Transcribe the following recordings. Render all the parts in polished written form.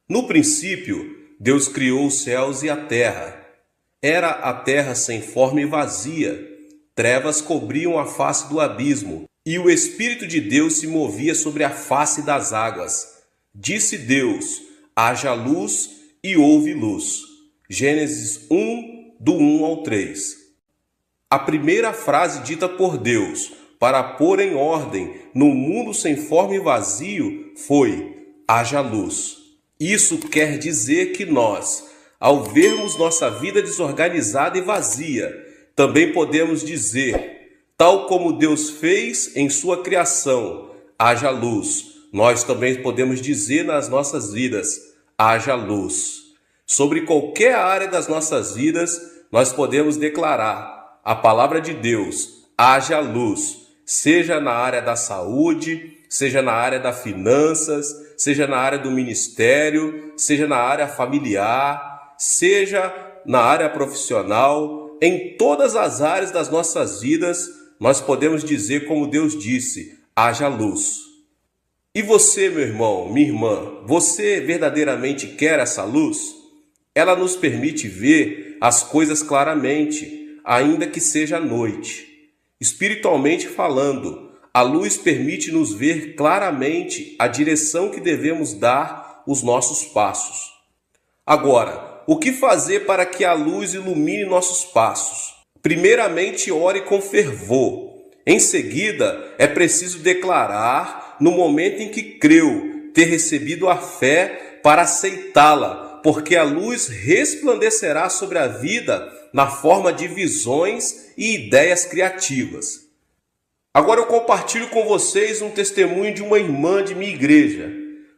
No princípio, Deus criou os céus e a terra. Era a terra sem forma e vazia. Trevas cobriam a face do abismo, e o Espírito de Deus se movia sobre a face das águas. Disse Deus: haja luz, e houve luz. Gênesis 1, do 1 ao 3. A primeira frase dita por Deus para pôr em ordem no mundo sem forma e vazio foi: haja luz. Isso quer dizer que nós, ao vermos nossa vida desorganizada e vazia, também podemos dizer, tal como Deus fez em sua criação, haja luz. Nós também podemos dizer nas nossas vidas, haja luz. Sobre qualquer área das nossas vidas, nós podemos declarar a palavra de Deus, haja luz, seja na área da saúde, seja na área das finanças, seja na área do ministério, seja na área familiar, seja na área profissional, em todas as áreas das nossas vidas, nós podemos dizer como Deus disse, haja luz. E você, meu irmão, minha irmã, você verdadeiramente quer essa luz? Ela nos permite ver as coisas claramente, ainda que seja à noite. Espiritualmente falando, a luz permite nos ver claramente a direção que devemos dar os nossos passos. Agora, o que fazer para que a luz ilumine nossos passos? Primeiramente, ore com fervor. Em seguida, é preciso declarar, no momento em que creu, ter recebido a fé para aceitá-la, porque a luz resplandecerá sobre a vida na forma de visões e ideias criativas. Agora eu compartilho com vocês um testemunho de uma irmã de minha igreja.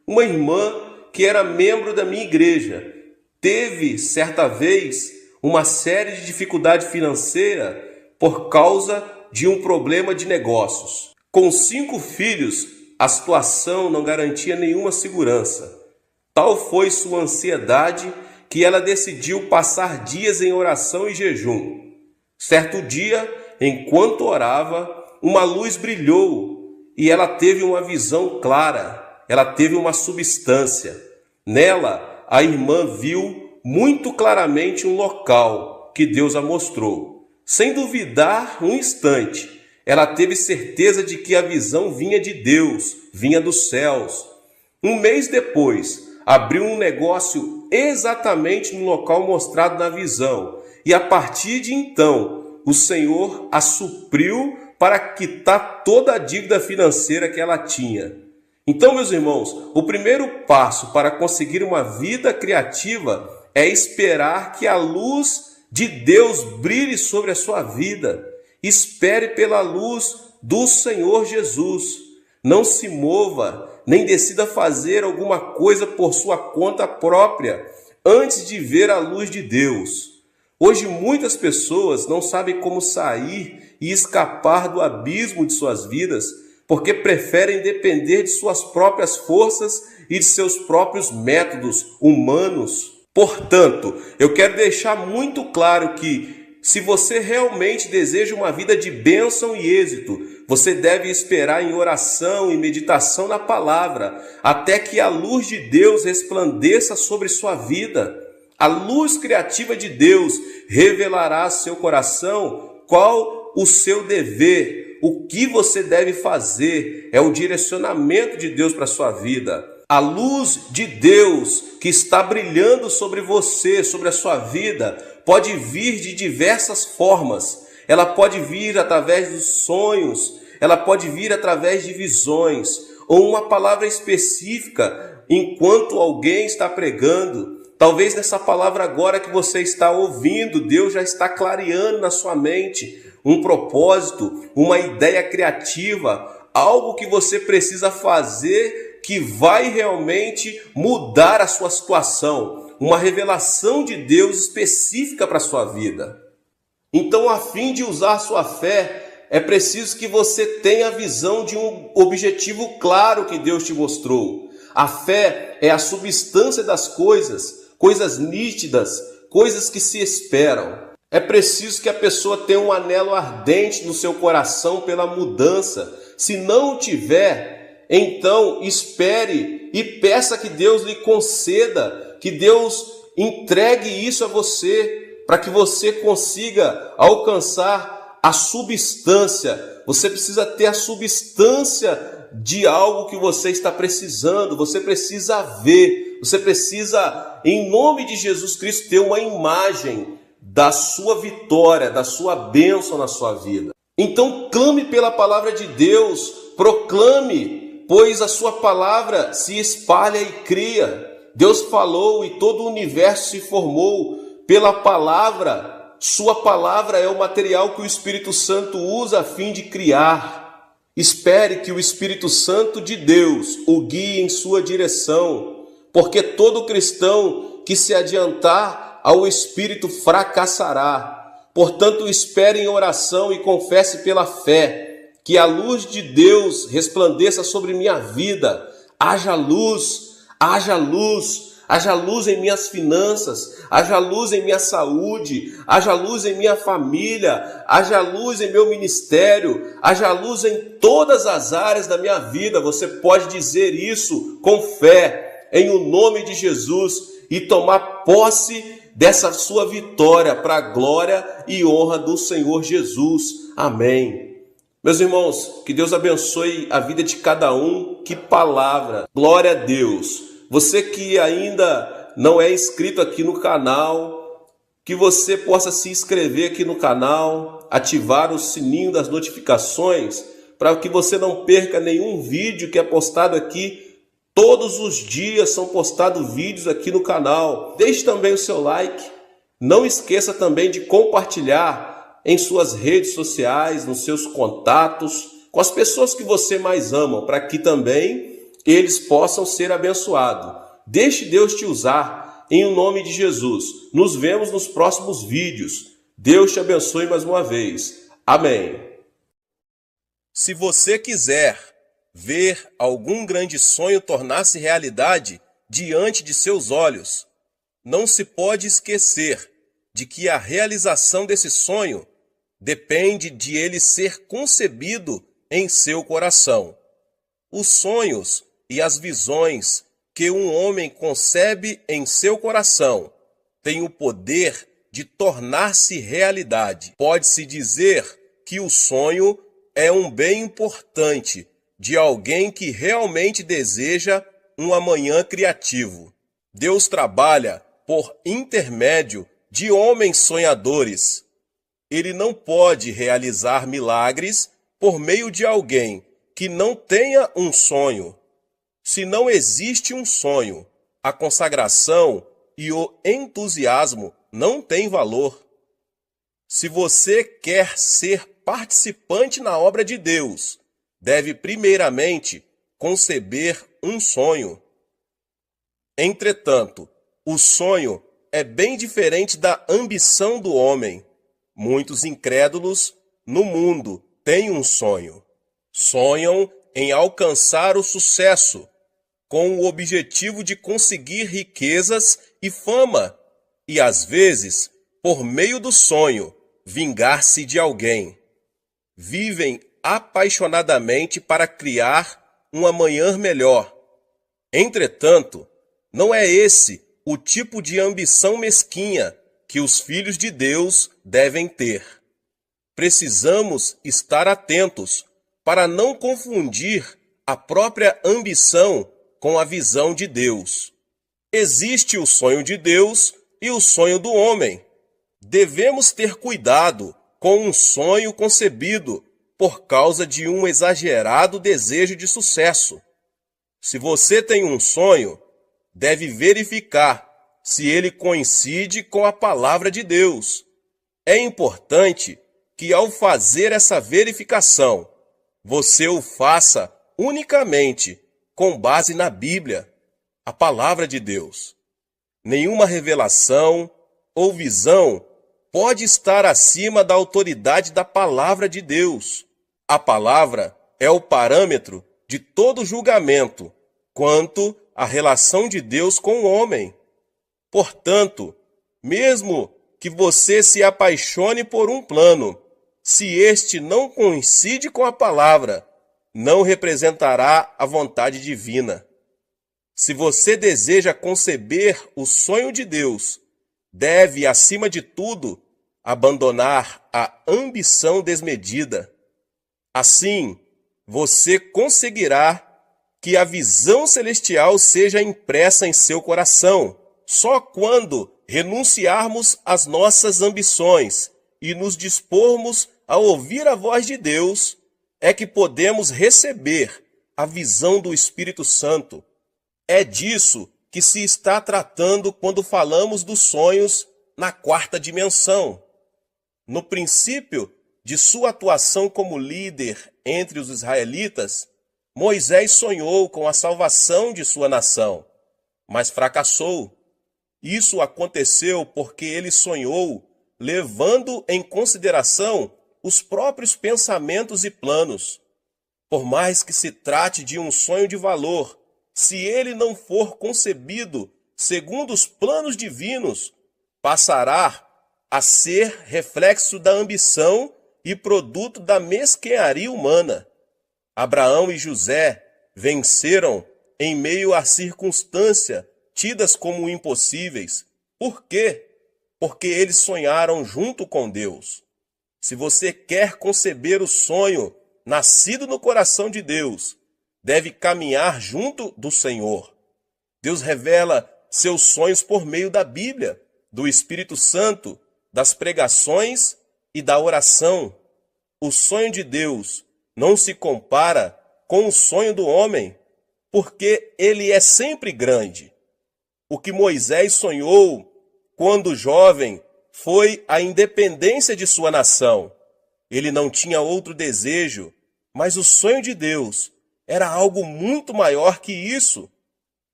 Uma irmã que era membro da minha igreja. Teve, certa vez, uma série de dificuldade financeira por causa de um problema de negócios. Com 5 filhos, a situação não garantia nenhuma segurança. Tal foi sua ansiedade que ela decidiu passar dias em oração e jejum. Certo dia, enquanto orava, uma luz brilhou e ela teve uma visão clara, ela teve uma substância. Nela, a irmã viu muito claramente um local que Deus a mostrou. Sem duvidar um instante, ela teve certeza de que a visão vinha de Deus, vinha dos céus. Um mês depois, abriu um negócio exatamente no local mostrado na visão. E a partir de então, o Senhor a supriu para quitar toda a dívida financeira que ela tinha. Então, meus irmãos, o primeiro passo para conseguir uma vida criativa é esperar que a luz de Deus brilhe sobre a sua vida. Espere pela luz do Senhor Jesus. Não se mova, nem decida fazer alguma coisa por sua conta própria antes de ver a luz de Deus. Hoje muitas pessoas não sabem como sair e escapar do abismo de suas vidas, porque preferem depender de suas próprias forças e de seus próprios métodos humanos. Portanto, eu quero deixar muito claro que, se você realmente deseja uma vida de bênção e êxito, você deve esperar em oração e meditação na palavra, até que a luz de Deus resplandeça sobre sua vida. A luz criativa de Deus revelará a seu coração qual o seu dever, o que você deve fazer, é o direcionamento de Deus para a sua vida. A luz de Deus que está brilhando sobre você, sobre a sua vida, pode vir de diversas formas. Ela pode vir através dos sonhos, ela pode vir através de visões, ou uma palavra específica enquanto alguém está pregando. Talvez nessa palavra agora que você está ouvindo, Deus já está clareando na sua mente um propósito, uma ideia criativa, algo que você precisa fazer que vai realmente mudar a sua situação, uma revelação de Deus específica para a sua vida. Então, a fim de usar a sua fé, é preciso que você tenha a visão de um objetivo claro que Deus te mostrou. A fé é a substância das coisas, coisas nítidas, coisas que se esperam. É preciso que a pessoa tenha um anelo ardente no seu coração pela mudança. Se não o tiver, então espere ele e peça que Deus lhe conceda, que Deus entregue isso a você, para que você consiga alcançar a substância. Você precisa ter a substância de algo que você está precisando, você precisa ver, você precisa, em nome de Jesus Cristo, ter uma imagem da sua vitória, da sua bênção na sua vida. Então clame pela palavra de Deus, proclame, pois a sua palavra se espalha e cria. Deus falou e todo o universo se formou pela palavra. Sua palavra é o material que o Espírito Santo usa a fim de criar. Espere que o Espírito Santo de Deus o guie em sua direção, porque todo cristão que se adiantar ao Espírito fracassará. Portanto, espere em oração e confesse pela fé, que a luz de Deus resplandeça sobre minha vida. Haja luz, haja luz. Haja luz em minhas finanças, haja luz em minha saúde, haja luz em minha família, haja luz em meu ministério, haja luz em todas as áreas da minha vida. Você pode dizer isso com fé, em o nome de Jesus, e tomar posse dessa sua vitória para a glória e honra do Senhor Jesus. Amém. Meus irmãos, que Deus abençoe a vida de cada um. Que palavra! Glória a Deus! Você que ainda não é inscrito aqui no canal, que você possa se inscrever aqui no canal, ativar o sininho das notificações, para que você não perca nenhum vídeo que é postado aqui. Todos os dias são postados vídeos aqui no canal. Deixe também o seu like. Não esqueça também de compartilhar em suas redes sociais, nos seus contatos, com as pessoas que você mais ama, para que também eles possam ser abençoados. Deixe Deus te usar, em nome de Jesus. Nos vemos nos próximos vídeos. Deus te abençoe mais uma vez. Amém. Se você quiser ver algum grande sonho tornar-se realidade diante de seus olhos, não se pode esquecer de que a realização desse sonho depende de ele ser concebido em seu coração. Os sonhos e as visões que um homem concebe em seu coração têm o poder de tornar-se realidade. Pode-se dizer que o sonho é um bem importante de alguém que realmente deseja um amanhã criativo. Deus trabalha por intermédio de homens sonhadores. Ele não pode realizar milagres por meio de alguém que não tenha um sonho. Se não existe um sonho, a consagração e o entusiasmo não têm valor. Se você quer ser participante na obra de Deus, deve primeiramente conceber um sonho. Entretanto, o sonho é bem diferente da ambição do homem. Muitos incrédulos no mundo têm um sonho. Sonham em alcançar o sucesso, com o objetivo de conseguir riquezas e fama, e às vezes, por meio do sonho, vingar-se de alguém. Vivem apaixonadamente para criar um amanhã melhor. Entretanto, não é esse o tipo de ambição mesquinha que os filhos de Deus devem ter. Precisamos estar atentos para não confundir a própria ambição com a visão de Deus. Existe o sonho de Deus e o sonho do homem. Devemos ter cuidado com um sonho concebido por causa de um exagerado desejo de sucesso. Se você tem um sonho, deve verificar se ele coincide com a palavra de Deus. É importante que, ao fazer essa verificação, você o faça unicamente com base na Bíblia, a palavra de Deus. Nenhuma revelação ou visão pode estar acima da autoridade da palavra de Deus. A palavra é o parâmetro de todo julgamento quanto à relação de Deus com o homem. Portanto, mesmo que você se apaixone por um plano, se este não coincide com a palavra, não representará a vontade divina. Se você deseja conceber o sonho de Deus, deve, acima de tudo, abandonar a ambição desmedida. Assim, você conseguirá que a visão celestial seja impressa em seu coração. Só quando renunciarmos às nossas ambições e nos dispormos a ouvir a voz de Deus, é que podemos receber a visão do Espírito Santo. É disso que se está tratando quando falamos dos sonhos na quarta dimensão. No princípio de sua atuação como líder entre os israelitas, Moisés sonhou com a salvação de sua nação, mas fracassou. Isso aconteceu porque ele sonhou levando em consideração os próprios pensamentos e planos. Por mais que se trate de um sonho de valor, se ele não for concebido segundo os planos divinos, passará a ser reflexo da ambição e produto da mesquinharia humana. Abraão e José venceram em meio a circunstâncias tidas como impossíveis. Por quê? Porque eles sonharam junto com Deus. Se você quer conceber o sonho nascido no coração de Deus, deve caminhar junto do Senhor. Deus revela seus sonhos por meio da Bíblia, do Espírito Santo, das pregações e da oração. O sonho de Deus não se compara com o sonho do homem, porque ele é sempre grande. O que Moisés sonhou quando jovem foi a independência de sua nação. Ele não tinha outro desejo, mas o sonho de Deus era algo muito maior que isso.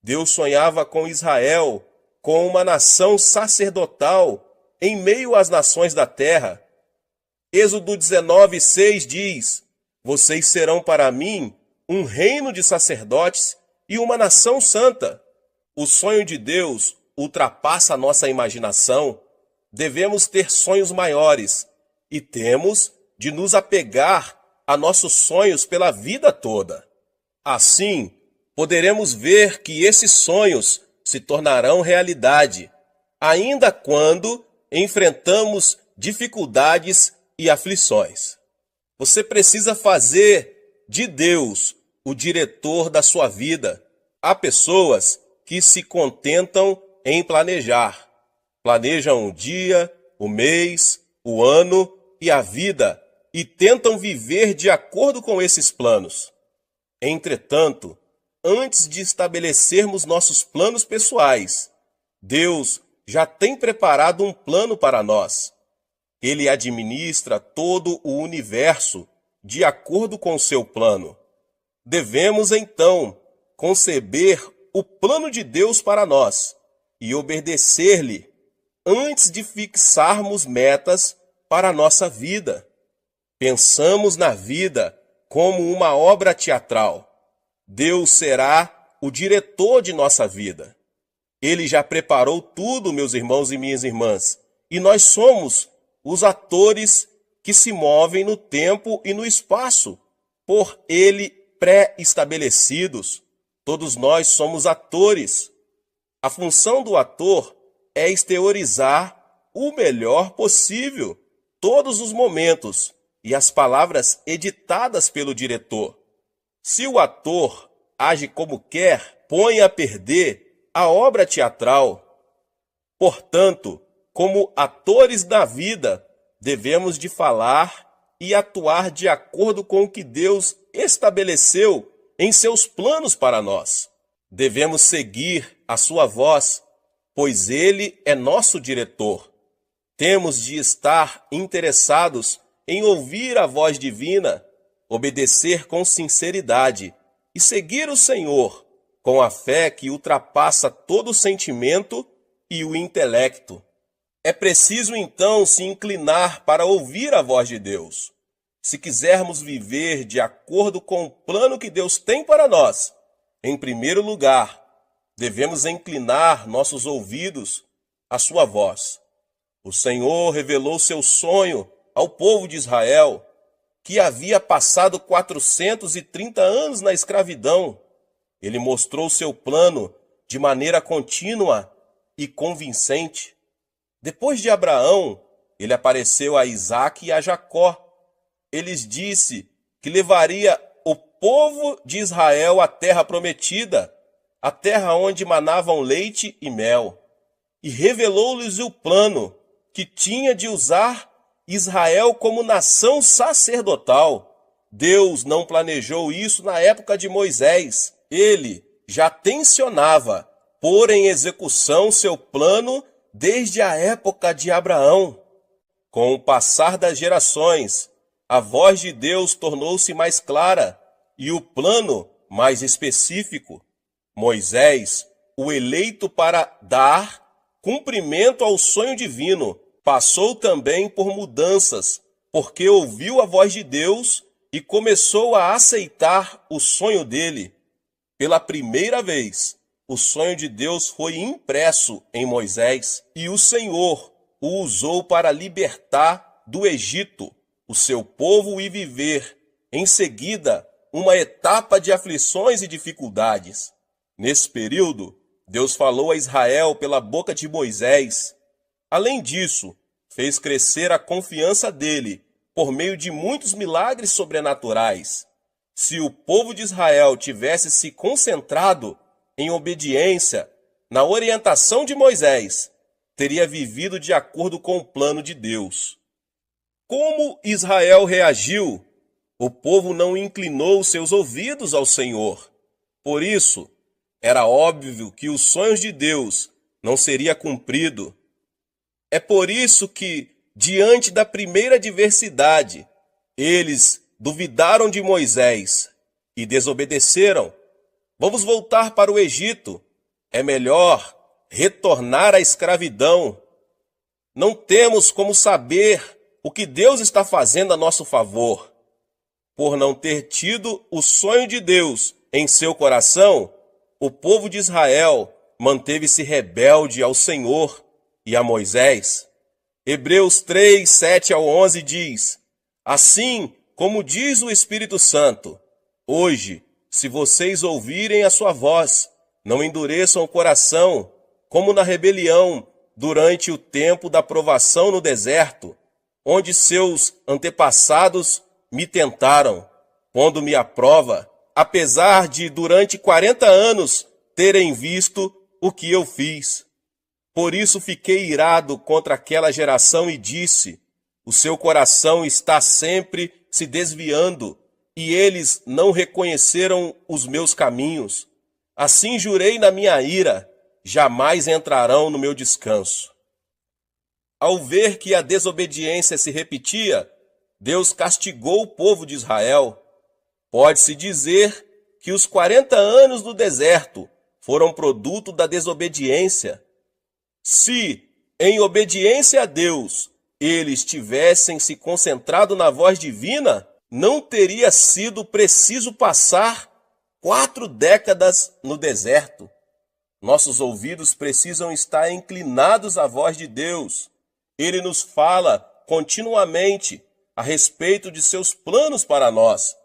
Deus sonhava com Israel, com uma nação sacerdotal em meio às nações da terra. Êxodo 19:6 diz: vocês serão para mim um reino de sacerdotes e uma nação santa. O sonho de Deus ultrapassa a nossa imaginação. Devemos ter sonhos maiores e temos de nos apegar a nossos sonhos pela vida toda. Assim, poderemos ver que esses sonhos se tornarão realidade, ainda quando enfrentamos dificuldades e aflições. Você precisa fazer de Deus o diretor da sua vida. Há pessoas que se contentam em planejar. Planejam o dia, o mês, o ano e a vida e tentam viver de acordo com esses planos. Entretanto, antes de estabelecermos nossos planos pessoais, Deus já tem preparado um plano para nós. Ele administra todo o universo de acordo com seu plano. Devemos, então, conceber o plano de Deus para nós e obedecer-lhe antes de fixarmos metas para a nossa vida. Pensamos na vida como uma obra teatral. Deus será o diretor de nossa vida. Ele já preparou tudo, meus irmãos e minhas irmãs, e nós somos os atores que se movem no tempo e no espaço, por ele pré-estabelecidos. Todos nós somos atores. A função do ator é exteriorizar o melhor possível todos os momentos e as palavras editadas pelo diretor. Se o ator age como quer, põe a perder a obra teatral. Portanto, como atores da vida, devemos de falar e atuar de acordo com o que Deus estabeleceu em seus planos para nós. Devemos seguir a sua voz, pois ele é nosso diretor. Temos de estar interessados em ouvir a voz divina, obedecer com sinceridade e seguir o Senhor com a fé que ultrapassa todo o sentimento e o intelecto. É preciso então se inclinar para ouvir a voz de Deus. Se quisermos viver de acordo com o plano que Deus tem para nós, em primeiro lugar, devemos inclinar nossos ouvidos à sua voz. O Senhor revelou seu sonho ao povo de Israel, que havia passado 430 anos na escravidão. Ele mostrou seu plano de maneira contínua e convincente. Depois de Abraão, ele apareceu a Isaque e a Jacó. Ele disse que levaria o povo de Israel à terra prometida, a terra onde manavam leite e mel, e revelou-lhes o plano que tinha de usar Israel como nação sacerdotal. Deus não planejou isso na época de Moisés. Ele já tensionava pôr em execução seu plano desde a época de Abraão. Com o passar das gerações, a voz de Deus tornou-se mais clara e o plano mais específico. Moisés, o eleito para dar cumprimento ao sonho divino, passou também por mudanças, porque ouviu a voz de Deus e começou a aceitar o sonho dele. Pela primeira vez, o sonho de Deus foi impresso em Moisés e o Senhor o usou para libertar do Egito o seu povo e viver, em seguida, uma etapa de aflições e dificuldades. Nesse período, Deus falou a Israel pela boca de Moisés. Além disso, fez crescer a confiança dele por meio de muitos milagres sobrenaturais. Se o povo de Israel tivesse se concentrado em obediência na orientação de Moisés, teria vivido de acordo com o plano de Deus. Como Israel reagiu? O povo não inclinou seus ouvidos ao Senhor. Por isso, era óbvio que os sonhos de Deus não seriam cumpridos. É por isso que, diante da primeira adversidade, eles duvidaram de Moisés e desobedeceram. Vamos voltar para o Egito. É melhor retornar à escravidão. Não temos como saber o que Deus está fazendo a nosso favor. Por não ter tido o sonho de Deus em seu coração, o povo de Israel manteve-se rebelde ao Senhor e a Moisés. Hebreus 3, 7 ao 11 diz: Assim como diz o Espírito Santo, hoje, se vocês ouvirem a sua voz, não endureçam o coração, como na rebelião durante o tempo da provação no deserto, onde seus antepassados me tentaram, pondo-me à prova, apesar de durante 40 anos terem visto o que eu fiz. Por isso fiquei irado contra aquela geração e disse: o seu coração está sempre se desviando, e eles não reconheceram os meus caminhos. Assim jurei na minha ira, jamais entrarão no meu descanso. Ao ver que a desobediência se repetia, Deus castigou o povo de Israel. Pode-se dizer que os 40 anos do deserto foram produto da desobediência. Se, em obediência a Deus, eles tivessem se concentrado na voz divina, não teria sido preciso passar 4 décadas no deserto. Nossos ouvidos precisam estar inclinados à voz de Deus. Ele nos fala continuamente a respeito de seus planos para nós.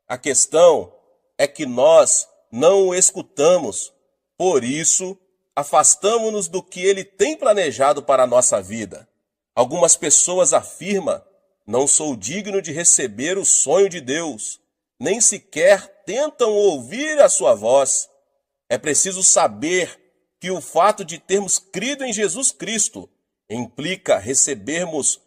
A questão é que nós não o escutamos. Por isso, afastamo-nos do que ele tem planejado para a nossa vida. Algumas pessoas afirmam: não sou digno de receber o sonho de Deus. Nem sequer tentam ouvir a sua voz. É preciso saber que o fato de termos crido em Jesus Cristo implica recebermos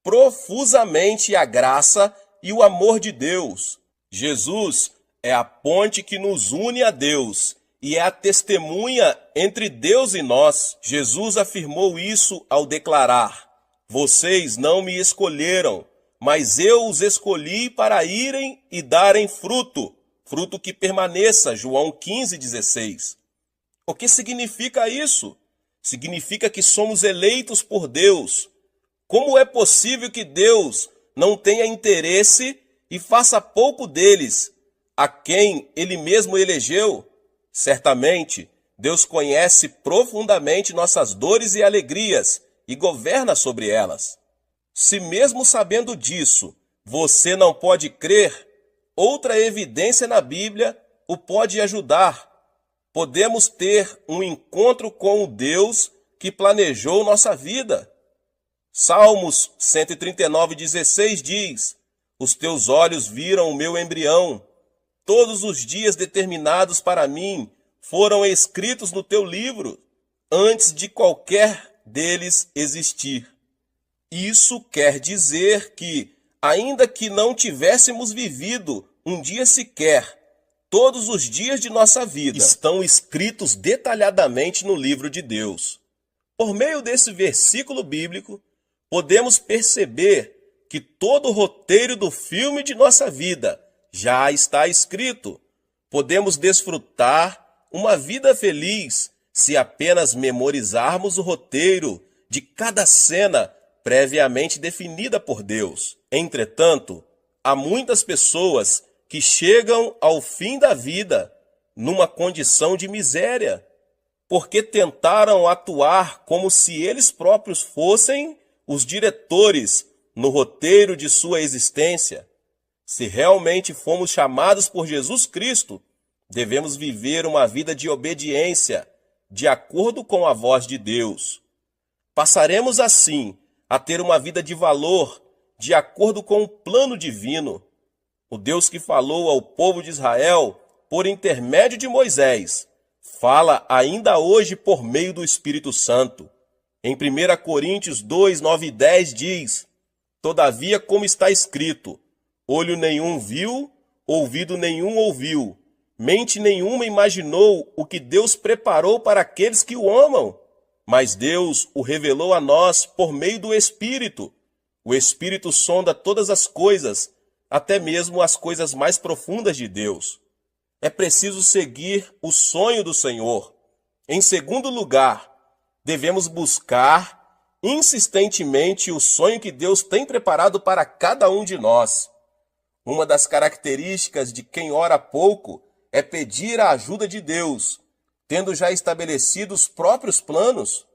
profusamente a graça e o amor de Deus. Jesus é a ponte que nos une a Deus e é a testemunha entre Deus e nós. Jesus afirmou isso ao declarar: vocês não me escolheram, mas eu os escolhi para irem e darem fruto, fruto que permaneça. João 15:16. O que significa isso? Significa que somos eleitos por Deus. Como é possível que Deus não tenha interesse e faça pouco deles, a quem ele mesmo elegeu? Certamente, Deus conhece profundamente nossas dores e alegrias e governa sobre elas. Se mesmo sabendo disso, você não pode crer, outra evidência na Bíblia o pode ajudar. podemos ter um encontro com o Deus que planejou nossa vida. Salmos 139:16 diz: Os teus olhos viram o meu embrião. Todos os dias determinados para mim foram escritos no teu livro, antes de qualquer deles existir. Isso quer dizer que, ainda que não tivéssemos vivido um dia sequer, todos os dias de nossa vida estão escritos detalhadamente no livro de Deus. Por meio desse versículo bíblico, podemos perceber que todo o roteiro do filme de nossa vida já está escrito. Podemos desfrutar uma vida feliz se apenas memorizarmos o roteiro de cada cena previamente definida por Deus. Entretanto, há muitas pessoas que chegam ao fim da vida numa condição de miséria, porque tentaram atuar como se eles próprios fossem os diretores no roteiro de sua existência. Se realmente fomos chamados por Jesus Cristo, devemos viver uma vida de obediência, de acordo com a voz de Deus. Passaremos assim a ter uma vida de valor, de acordo com o plano divino. O Deus que falou ao povo de Israel por intermédio de Moisés, fala ainda hoje por meio do Espírito Santo. Em 1 Coríntios 2, 9 e 10 diz: Todavia, como está escrito, olho nenhum viu, ouvido nenhum ouviu, mente nenhuma imaginou o que Deus preparou para aqueles que o amam. Mas Deus o revelou a nós por meio do Espírito. O Espírito sonda todas as coisas, até mesmo as coisas mais profundas de Deus. É preciso seguir o sonho do Senhor. Em segundo lugar, devemos buscar insistentemente o sonho que Deus tem preparado para cada um de nós. Uma das características de quem ora pouco é pedir a ajuda de Deus, tendo já estabelecido os próprios planos.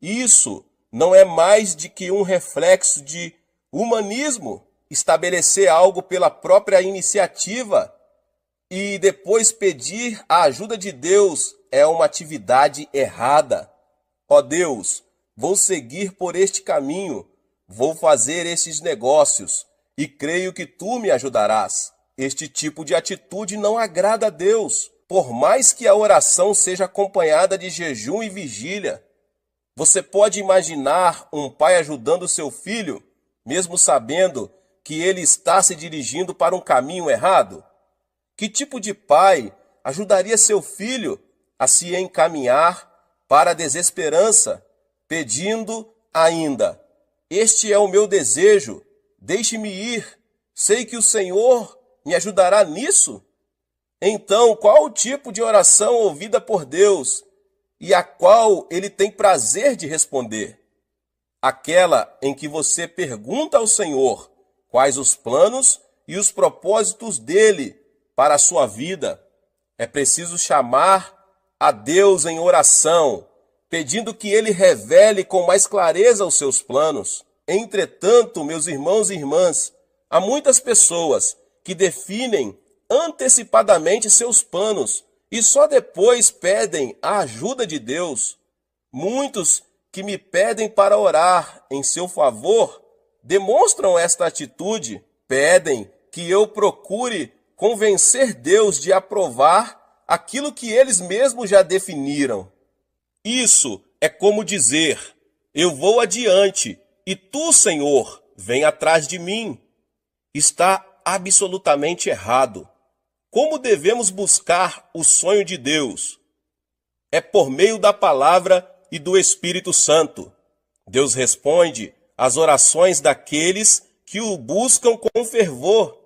Isso não é mais de que um reflexo de humanismo, estabelecer algo pela própria iniciativa e depois pedir a ajuda de Deus é uma atividade errada. Ó Deus, vou seguir por este caminho, vou fazer estes negócios e creio que tu me ajudarás. Este tipo de atitude não agrada a Deus, por mais que a oração seja acompanhada de jejum e vigília. Você pode imaginar um pai ajudando seu filho, mesmo sabendo que ele está se dirigindo para um caminho errado? Que tipo de pai ajudaria seu filho a se encaminhar para a desesperança, pedindo ainda: este é o meu desejo, deixe-me ir, sei que o Senhor me ajudará nisso? Então, qual o tipo de oração ouvida por Deus e a qual ele tem prazer de responder? Aquela em que você pergunta ao Senhor quais os planos e os propósitos dele para a sua vida. É preciso chamar a Deus em oração, pedindo que ele revele com mais clareza os seus planos. Entretanto, meus irmãos e irmãs, há muitas pessoas que definem antecipadamente seus planos e só depois pedem a ajuda de Deus. Muitos que me pedem para orar em seu favor demonstram esta atitude, pedem que eu procure convencer Deus de aprovar aquilo que eles mesmos já definiram. Isso é como dizer: eu vou adiante e tu, Senhor, vem atrás de mim. Está absolutamente errado. Como devemos buscar o sonho de Deus? É por meio da palavra e do Espírito Santo. Deus responde às orações daqueles que o buscam com fervor.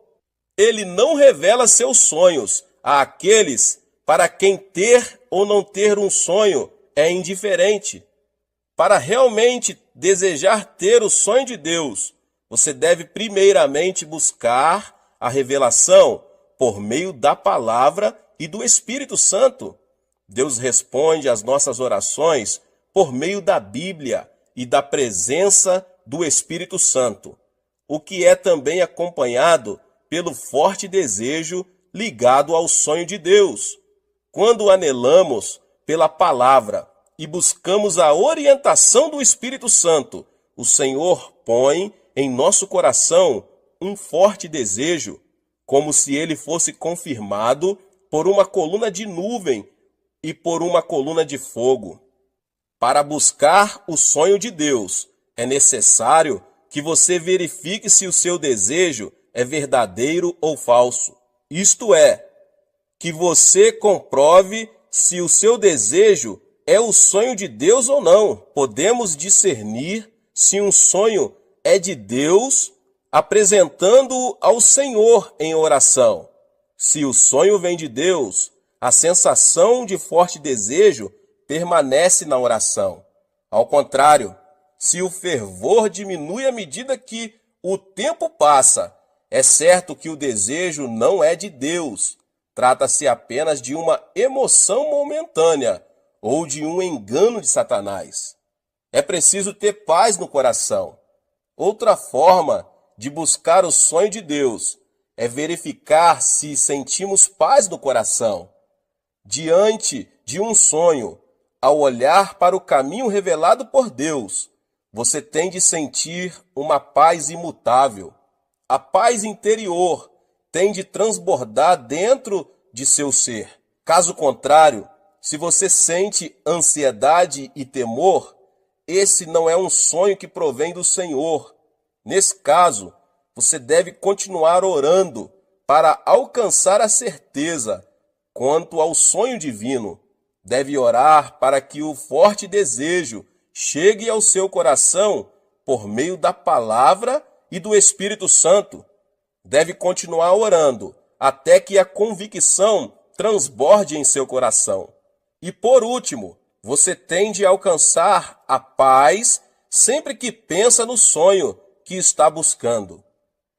Ele não revela seus sonhos àqueles para quem ter ou não ter um sonho é indiferente. Para realmente desejar ter o sonho de Deus, você deve primeiramente buscar a revelação por meio da palavra e do Espírito Santo. Deus responde às nossas orações por meio da Bíblia e da presença do Espírito Santo, o que é também acompanhado pelo forte desejo ligado ao sonho de Deus. quando anelamos pela palavra e buscamos a orientação do Espírito Santo, o Senhor põe em nosso coração um forte desejo, como se ele fosse confirmado por uma coluna de nuvem e por uma coluna de fogo. Para buscar o sonho de Deus, é necessário que você verifique se o seu desejo é verdadeiro ou falso. Isto é, que você comprove se o seu desejo é o sonho de Deus ou não. Podemos discernir se um sonho é de Deus apresentando-o ao Senhor em oração. Se o sonho vem de Deus, a sensação de forte desejo permanece na oração. Ao contrário, se o fervor diminui à medida que o tempo passa, é certo que o desejo não é de Deus. Trata-se apenas de uma emoção momentânea ou de um engano de Satanás. É preciso ter paz no coração. Outra forma de buscar o sonho de Deus é verificar se sentimos paz no coração. Diante de um sonho, ao olhar para o caminho revelado por Deus, você tem de sentir uma paz imutável. A paz interior tem de transbordar dentro de seu ser. Caso contrário, se você sente ansiedade e temor, esse não é um sonho que provém do Senhor. Nesse caso, você deve continuar orando para alcançar a certeza quanto ao sonho divino. Deve orar para que o forte desejo chegue ao seu coração por meio da palavra e do Espírito Santo. Deve continuar orando até que a convicção transborde em seu coração. E por último, você tem de alcançar a paz sempre que pensa no sonho que está buscando.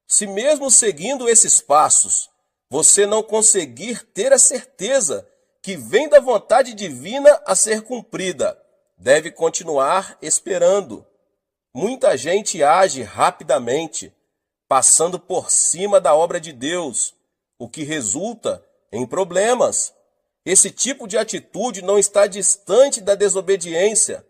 Se mesmo seguindo esses passos, você não conseguir ter a certeza que vem da vontade divina a ser cumprida, deve continuar esperando. Muita gente age rapidamente, passando por cima da obra de Deus, o que resulta em problemas. Esse tipo de atitude não está distante da desobediência.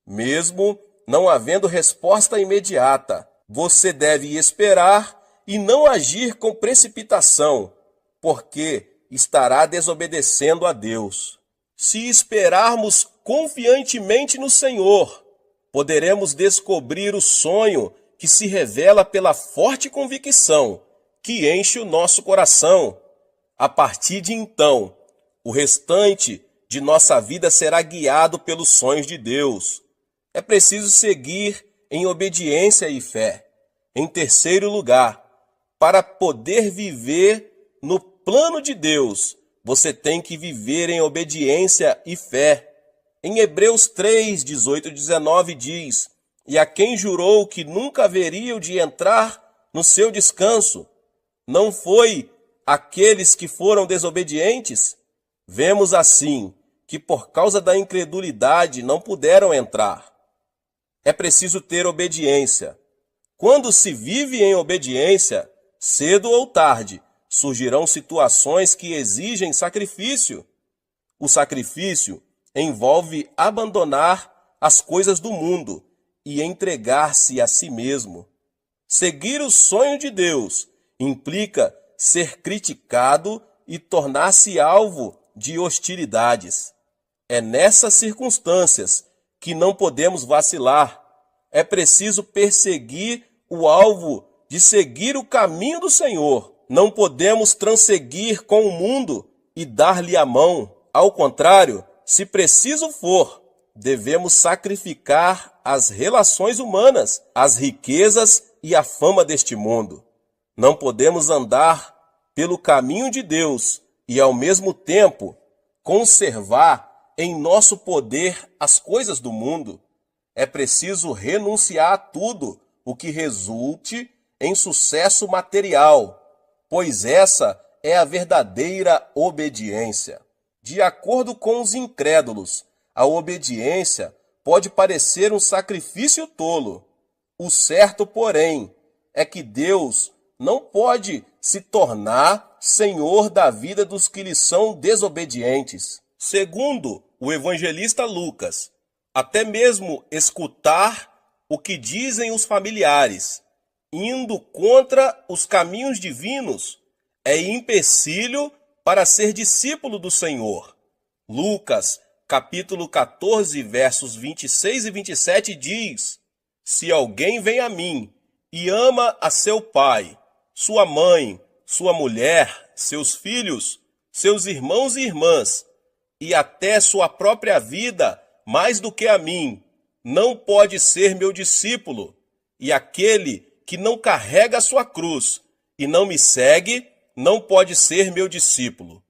Mesmo não havendo resposta imediata, você deve esperar e não agir com precipitação, porque estará desobedecendo a Deus. Se esperarmos confiantemente no Senhor, poderemos descobrir o sonho que se revela pela forte convicção que enche o nosso coração. A partir de então, o restante de nossa vida será guiado pelos sonhos de Deus. É preciso seguir em obediência e fé. Em terceiro lugar, para poder viver no plano de Deus, você tem que viver em obediência e fé. Em Hebreus 3, 18 e 19 diz: "E a quem jurou que nunca haveriam de entrar no seu descanso, não foi aqueles que foram desobedientes?" Vemos assim que por causa da incredulidade não puderam entrar. É preciso ter obediência. Quando se vive em obediência, cedo ou tarde, surgirão situações que exigem sacrifício. O sacrifício envolve abandonar as coisas do mundo e entregar-se a si mesmo. Seguir o sonho de Deus implica ser criticado e tornar-se alvo de hostilidades. É nessas circunstâncias que não podemos vacilar. É preciso perseguir o alvo de seguir o caminho do Senhor. Não podemos transseguir com o mundo e dar-lhe a mão. Ao contrário, se preciso for, devemos sacrificar as relações humanas, as riquezas e a fama deste mundo. Não podemos andar pelo caminho de Deus e, ao mesmo tempo, conservar em nosso poder as coisas do mundo. É preciso renunciar a tudo o que resulte em sucesso material, pois essa é a verdadeira obediência. De acordo com os incrédulos, a obediência pode parecer um sacrifício tolo. O certo, porém, é que Deus não pode se tornar Senhor da vida dos que lhe são desobedientes. Segundo o evangelista Lucas, até mesmo escutar o que dizem os familiares, indo contra os caminhos divinos, é empecilho para ser discípulo do Senhor. Lucas, capítulo 14, versos 26 e 27 diz: Se alguém vem a mim e ama a seu pai, sua mãe, sua mulher, seus filhos, seus irmãos e irmãs, e até sua própria vida, mais do que a mim, não pode ser meu discípulo. E aquele que não carrega a sua cruz e não me segue, não pode ser meu discípulo.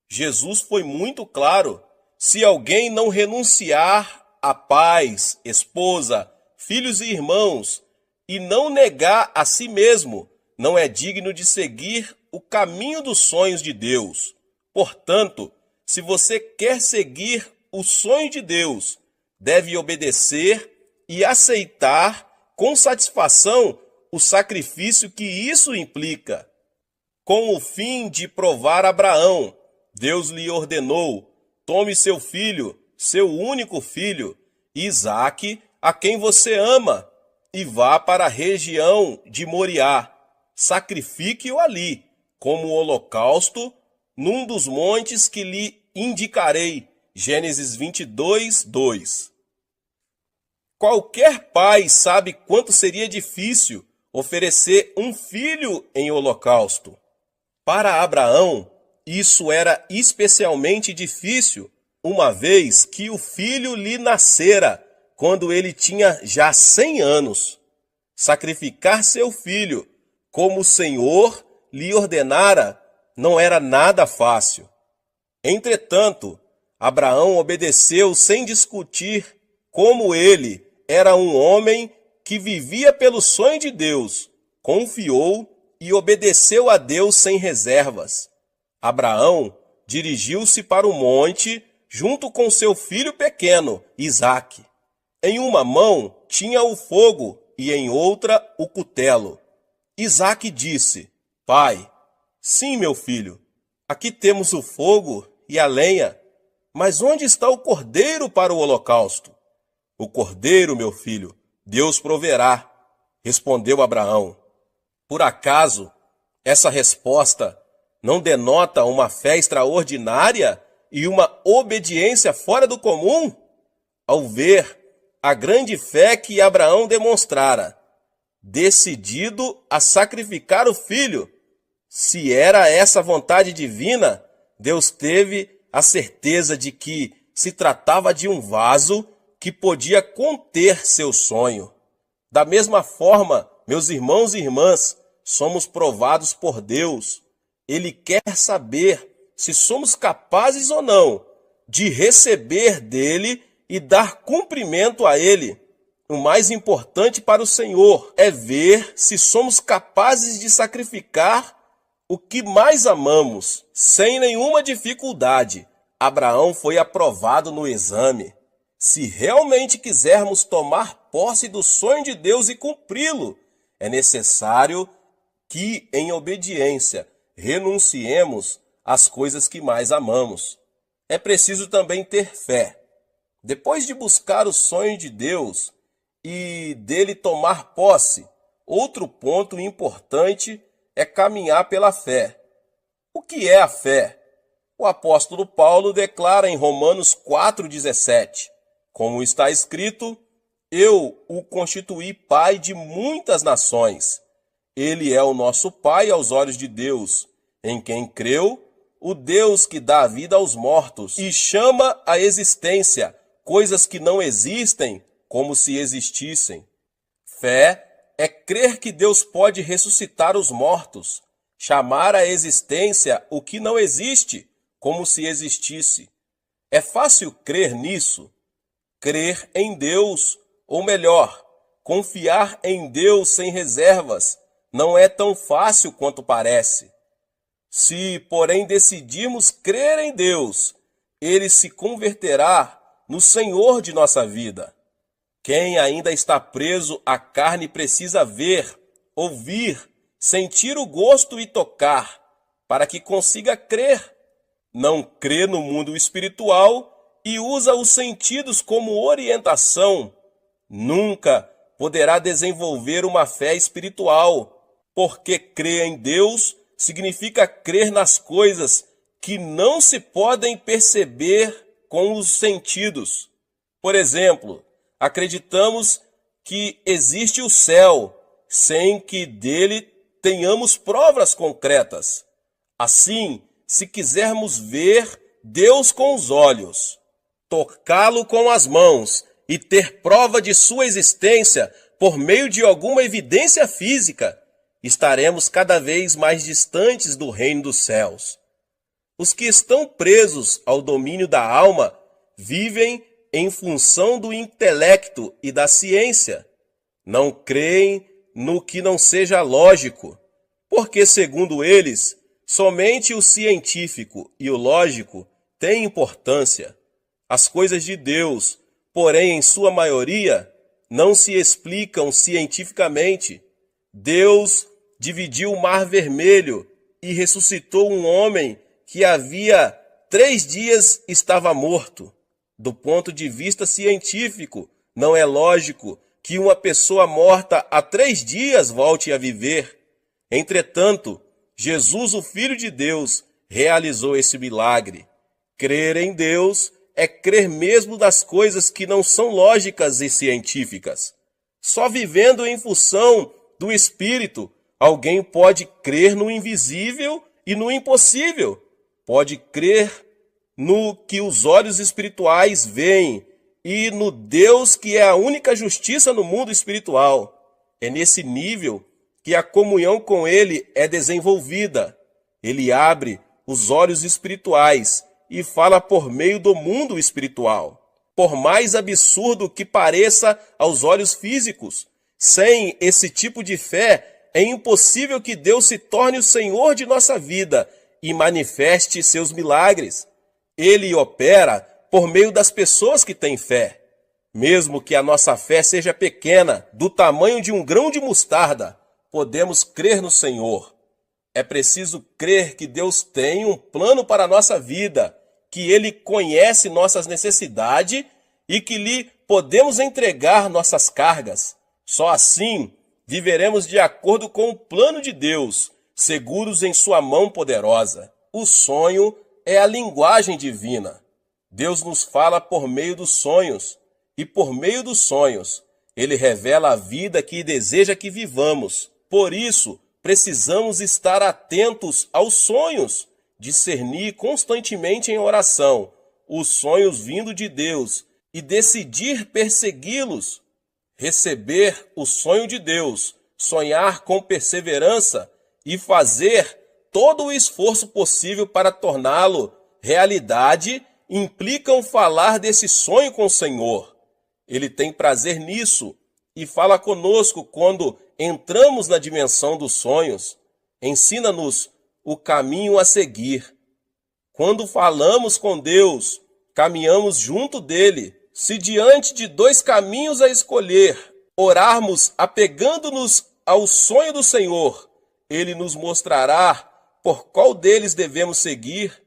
Jesus foi muito claro: se alguém não renunciar a pais, esposa, filhos e irmãos, e não negar a si mesmo, não é digno de seguir o caminho dos sonhos de Deus. Portanto, se você quer seguir o sonho de Deus, deve obedecer e aceitar com satisfação o sacrifício que isso implica. Com o fim de provar Abraão, Deus lhe ordenou: tome seu filho, seu único filho, Isaque, a quem você ama, e vá para a região de Moriá. Sacrifique-o ali, como holocausto, num dos montes que lhe indicarei. Gênesis 22, 2. Qualquer pai sabe quanto seria difícil oferecer um filho em holocausto. Para Abraão, isso era especialmente difícil, uma vez que o filho lhe nascera quando ele tinha já 100 anos. Sacrificar seu filho, como o Senhor lhe ordenara, não era nada fácil. Entretanto, Abraão obedeceu sem discutir, como ele era um homem que vivia pelo sonho de Deus, confiou e obedeceu a Deus sem reservas. Abraão dirigiu-se para o monte junto com seu filho pequeno, Isaque. Em uma mão tinha o fogo e em outra o cutelo. Isaque disse: Pai, sim, meu filho, aqui temos o fogo e a lenha, mas onde está o cordeiro para o holocausto? O cordeiro, meu filho, Deus proverá, respondeu Abraão. Por acaso, essa resposta não denota uma fé extraordinária e uma obediência fora do comum? Ao ver a grande fé que Abraão demonstrara, decidido a sacrificar o filho, se era essa vontade divina, Deus teve a certeza de que se tratava de um vaso que podia conter seu sonho. Da mesma forma, meus irmãos e irmãs, somos provados por Deus. Ele quer saber se somos capazes ou não de receber dele e dar cumprimento a ele. O mais importante para o Senhor é ver se somos capazes de sacrificar o que mais amamos, sem nenhuma dificuldade. Abraão foi aprovado no exame. Se realmente quisermos tomar posse do sonho de Deus e cumpri-lo, é necessário que, em obediência, renunciemos às coisas que mais amamos. É preciso também ter fé. Depois de buscar o sonho de Deus e dele tomar posse, outro ponto importante é caminhar pela fé. O que é a fé? O apóstolo Paulo declara em Romanos 4,17, como está escrito: Eu o constituí pai de muitas nações. Ele é o nosso pai aos olhos de Deus, em quem creu, o Deus que dá vida aos mortos e chama à existência coisas que não existem como se existissem. Fé é crer que Deus pode ressuscitar os mortos, chamar à existência o que não existe como se existisse. É fácil crer nisso? Crer em Deus, ou melhor, confiar em Deus sem reservas, não é tão fácil quanto parece. Se, porém, decidirmos crer em Deus, Ele se converterá no Senhor de nossa vida. Quem ainda está preso à carne precisa ver, ouvir, sentir o gosto e tocar. para que consiga crer. Não crê no mundo espiritual e usa os sentidos como orientação. Nunca poderá desenvolver uma fé espiritual, porque crer em Deus significa crer nas coisas que não se podem perceber com os sentidos. Por exemplo, acreditamos que existe o céu, sem que dele tenhamos provas concretas. Assim, se quisermos ver Deus com os olhos, tocá-lo com as mãos e ter prova de sua existência por meio de alguma evidência física, estaremos cada vez mais distantes do reino dos céus. Os que estão presos ao domínio da alma vivem em função do intelecto e da ciência. Não creem no que não seja lógico, porque, segundo eles, somente o científico e o lógico têm importância. As coisas de Deus, porém, em sua maioria, não se explicam cientificamente. Deus dividiu o Mar Vermelho e ressuscitou um homem que havia 3 dias estava morto. Do ponto de vista científico, não é lógico que uma pessoa morta há 3 dias volte a viver. Entretanto, Jesus, o Filho de Deus, realizou esse milagre. Crer em Deus é crer mesmo das coisas que não são lógicas e científicas. Só vivendo em função do Espírito, alguém pode crer no invisível e no impossível. Pode crer no que os olhos espirituais veem e no Deus que é a única justiça no mundo espiritual. É nesse nível que a comunhão com Ele é desenvolvida. Ele abre os olhos espirituais e fala por meio do mundo espiritual. Por mais absurdo que pareça aos olhos físicos, sem esse tipo de fé, é impossível que Deus se torne o Senhor de nossa vida e manifeste seus milagres. Ele opera por meio das pessoas que têm fé. Mesmo que a nossa fé seja pequena, do tamanho de um grão de mostarda, podemos crer no Senhor. É preciso crer que Deus tem um plano para a nossa vida, que Ele conhece nossas necessidades e que lhe podemos entregar nossas cargas. Só assim viveremos de acordo com o plano de Deus, seguros em sua mão poderosa. O sonho é a linguagem divina. Deus nos fala por meio dos sonhos, e por meio dos sonhos, Ele revela a vida que deseja que vivamos. Por isso, precisamos estar atentos aos sonhos, discernir constantemente em oração os sonhos vindo de Deus e decidir persegui-los. Receber o sonho de Deus, sonhar com perseverança e fazer todo o esforço possível para torná-lo realidade implicam falar desse sonho com o Senhor. Ele tem prazer nisso e fala conosco quando entramos na dimensão dos sonhos. Ensina-nos o caminho a seguir. Quando falamos com Deus, caminhamos junto dele. Se diante de 2 caminhos a escolher, orarmos apegando-nos ao sonho do Senhor, Ele nos mostrará por qual deles devemos seguir.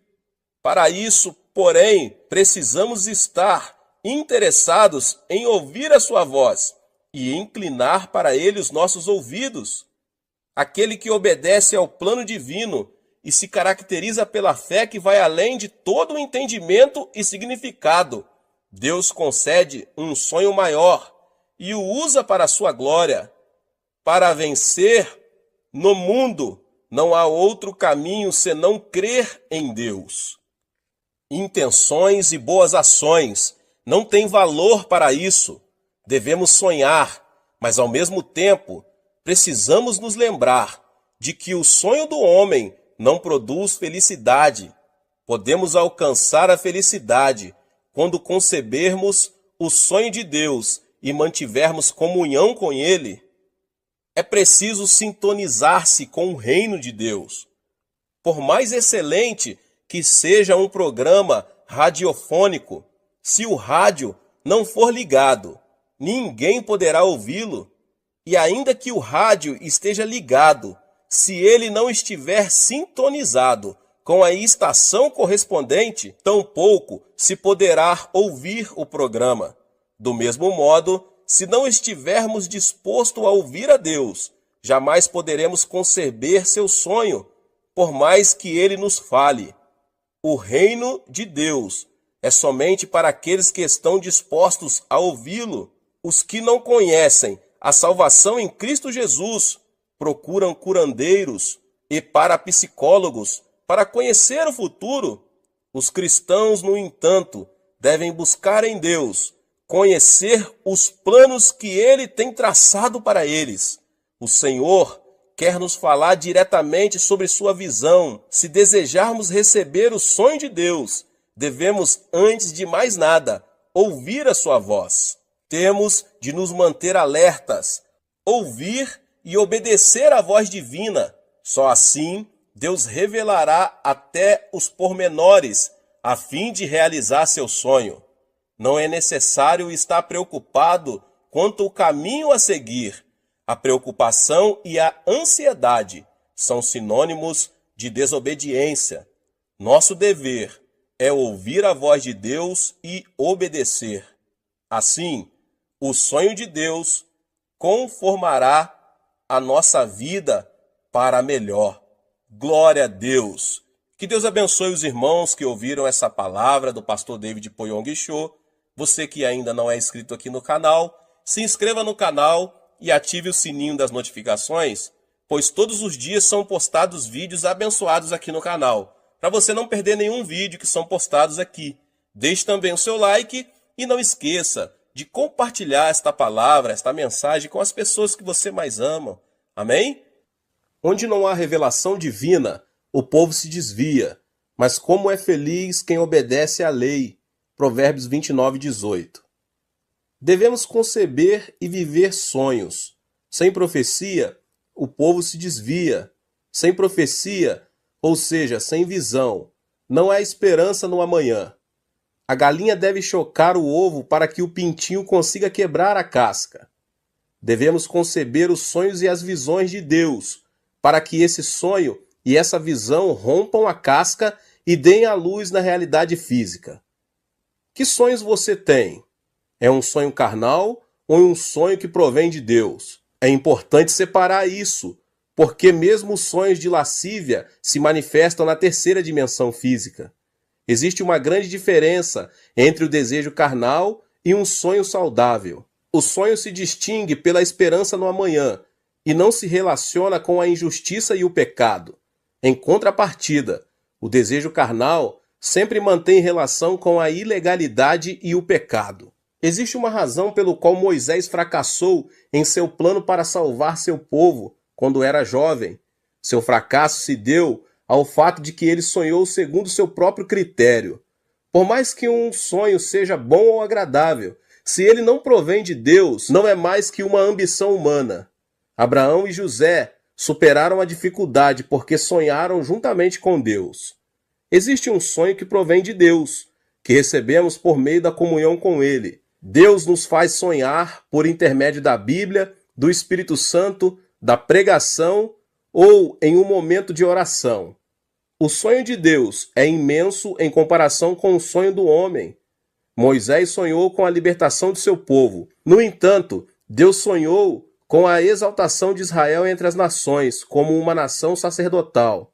Para isso, porém, precisamos estar interessados em ouvir a sua voz e inclinar para Ele os nossos ouvidos. Aquele que obedece ao plano divino e se caracteriza pela fé que vai além de todo o entendimento e significado. Deus concede um sonho maior e o usa para a sua glória. Para vencer no mundo, não há outro caminho senão crer em Deus. Intenções e boas ações não têm valor para isso. Devemos sonhar, mas ao mesmo tempo precisamos nos lembrar de que o sonho do homem não produz felicidade. Podemos alcançar a felicidade quando concebermos o sonho de Deus e mantivermos comunhão com Ele. É preciso sintonizar-se com o reino de Deus. Por mais excelente que seja um programa radiofônico, se o rádio não for ligado, ninguém poderá ouvi-lo. E ainda que o rádio esteja ligado, Se ele não estiver sintonizado com a estação correspondente, tampouco se poderá ouvir o programa. Do mesmo modo, se não estivermos dispostos a ouvir a Deus, jamais poderemos conceber seu sonho, por mais que ele nos fale. O reino de Deus é somente para aqueles que estão dispostos a ouvi-lo. Os que não conhecem a salvação em Cristo Jesus procuram curandeiros e parapsicólogos para conhecer o futuro. Os cristãos, no entanto, devem buscar em Deus conhecer os planos que Ele tem traçado para eles. O Senhor quer nos falar diretamente sobre sua visão. Se desejarmos receber o sonho de Deus, devemos, antes de mais nada, ouvir a sua voz. Temos de nos manter alertas, ouvir e obedecer à voz divina. Só assim Deus revelará até os pormenores a fim de realizar seu sonho. Não é necessário estar preocupado quanto ao caminho a seguir. A preocupação e a ansiedade são sinônimos de desobediência. Nosso dever é ouvir a voz de Deus e obedecer. Assim, o sonho de Deus conformará a nossa vida para melhor. Glória a Deus! Que Deus abençoe os irmãos que ouviram essa palavra do pastor David Poyong Cho. Você que ainda não é inscrito aqui no canal, se inscreva no canal e ative o sininho das notificações, pois todos os dias são postados vídeos abençoados aqui no canal, para você não perder nenhum vídeo que são postados aqui. Deixe também o seu like e não esqueça de compartilhar esta palavra, esta mensagem com as pessoas que você mais ama. Amém? Onde não há revelação divina, o povo se desvia, mas como é feliz quem obedece à lei. Provérbios 29:18. Devemos conceber e viver sonhos. Sem profecia, o povo se desvia. Sem profecia, ou seja, sem visão, não há esperança no amanhã. A galinha deve chocar o ovo para que o pintinho consiga quebrar a casca. Devemos conceber os sonhos e as visões de Deus, para que esse sonho e essa visão rompam a casca e deem a luz na realidade física. Que sonhos você tem? É um sonho carnal ou um sonho que provém de Deus? É importante separar isso, porque mesmo os sonhos de lascívia se manifestam na terceira dimensão física. Existe uma grande diferença entre o desejo carnal e um sonho saudável. O sonho se distingue pela esperança no amanhã e não se relaciona com a injustiça e o pecado. Em contrapartida, o desejo carnal sempre mantém relação com a ilegalidade e o pecado. Existe uma razão pelo qual Moisés fracassou em seu plano para salvar seu povo quando era jovem. Seu fracasso se deu ao fato de que ele sonhou segundo seu próprio critério. Por mais que um sonho seja bom ou agradável, se ele não provém de Deus, não é mais que uma ambição humana. Abraão e José superaram a dificuldade porque sonharam juntamente com Deus. Existe um sonho que provém de Deus, que recebemos por meio da comunhão com Ele. Deus nos faz sonhar por intermédio da Bíblia, do Espírito Santo, da pregação ou em um momento de oração. O sonho de Deus é imenso em comparação com o sonho do homem. Moisés sonhou com a libertação de seu povo. No entanto, Deus sonhou com a exaltação de Israel entre as nações, como uma nação sacerdotal.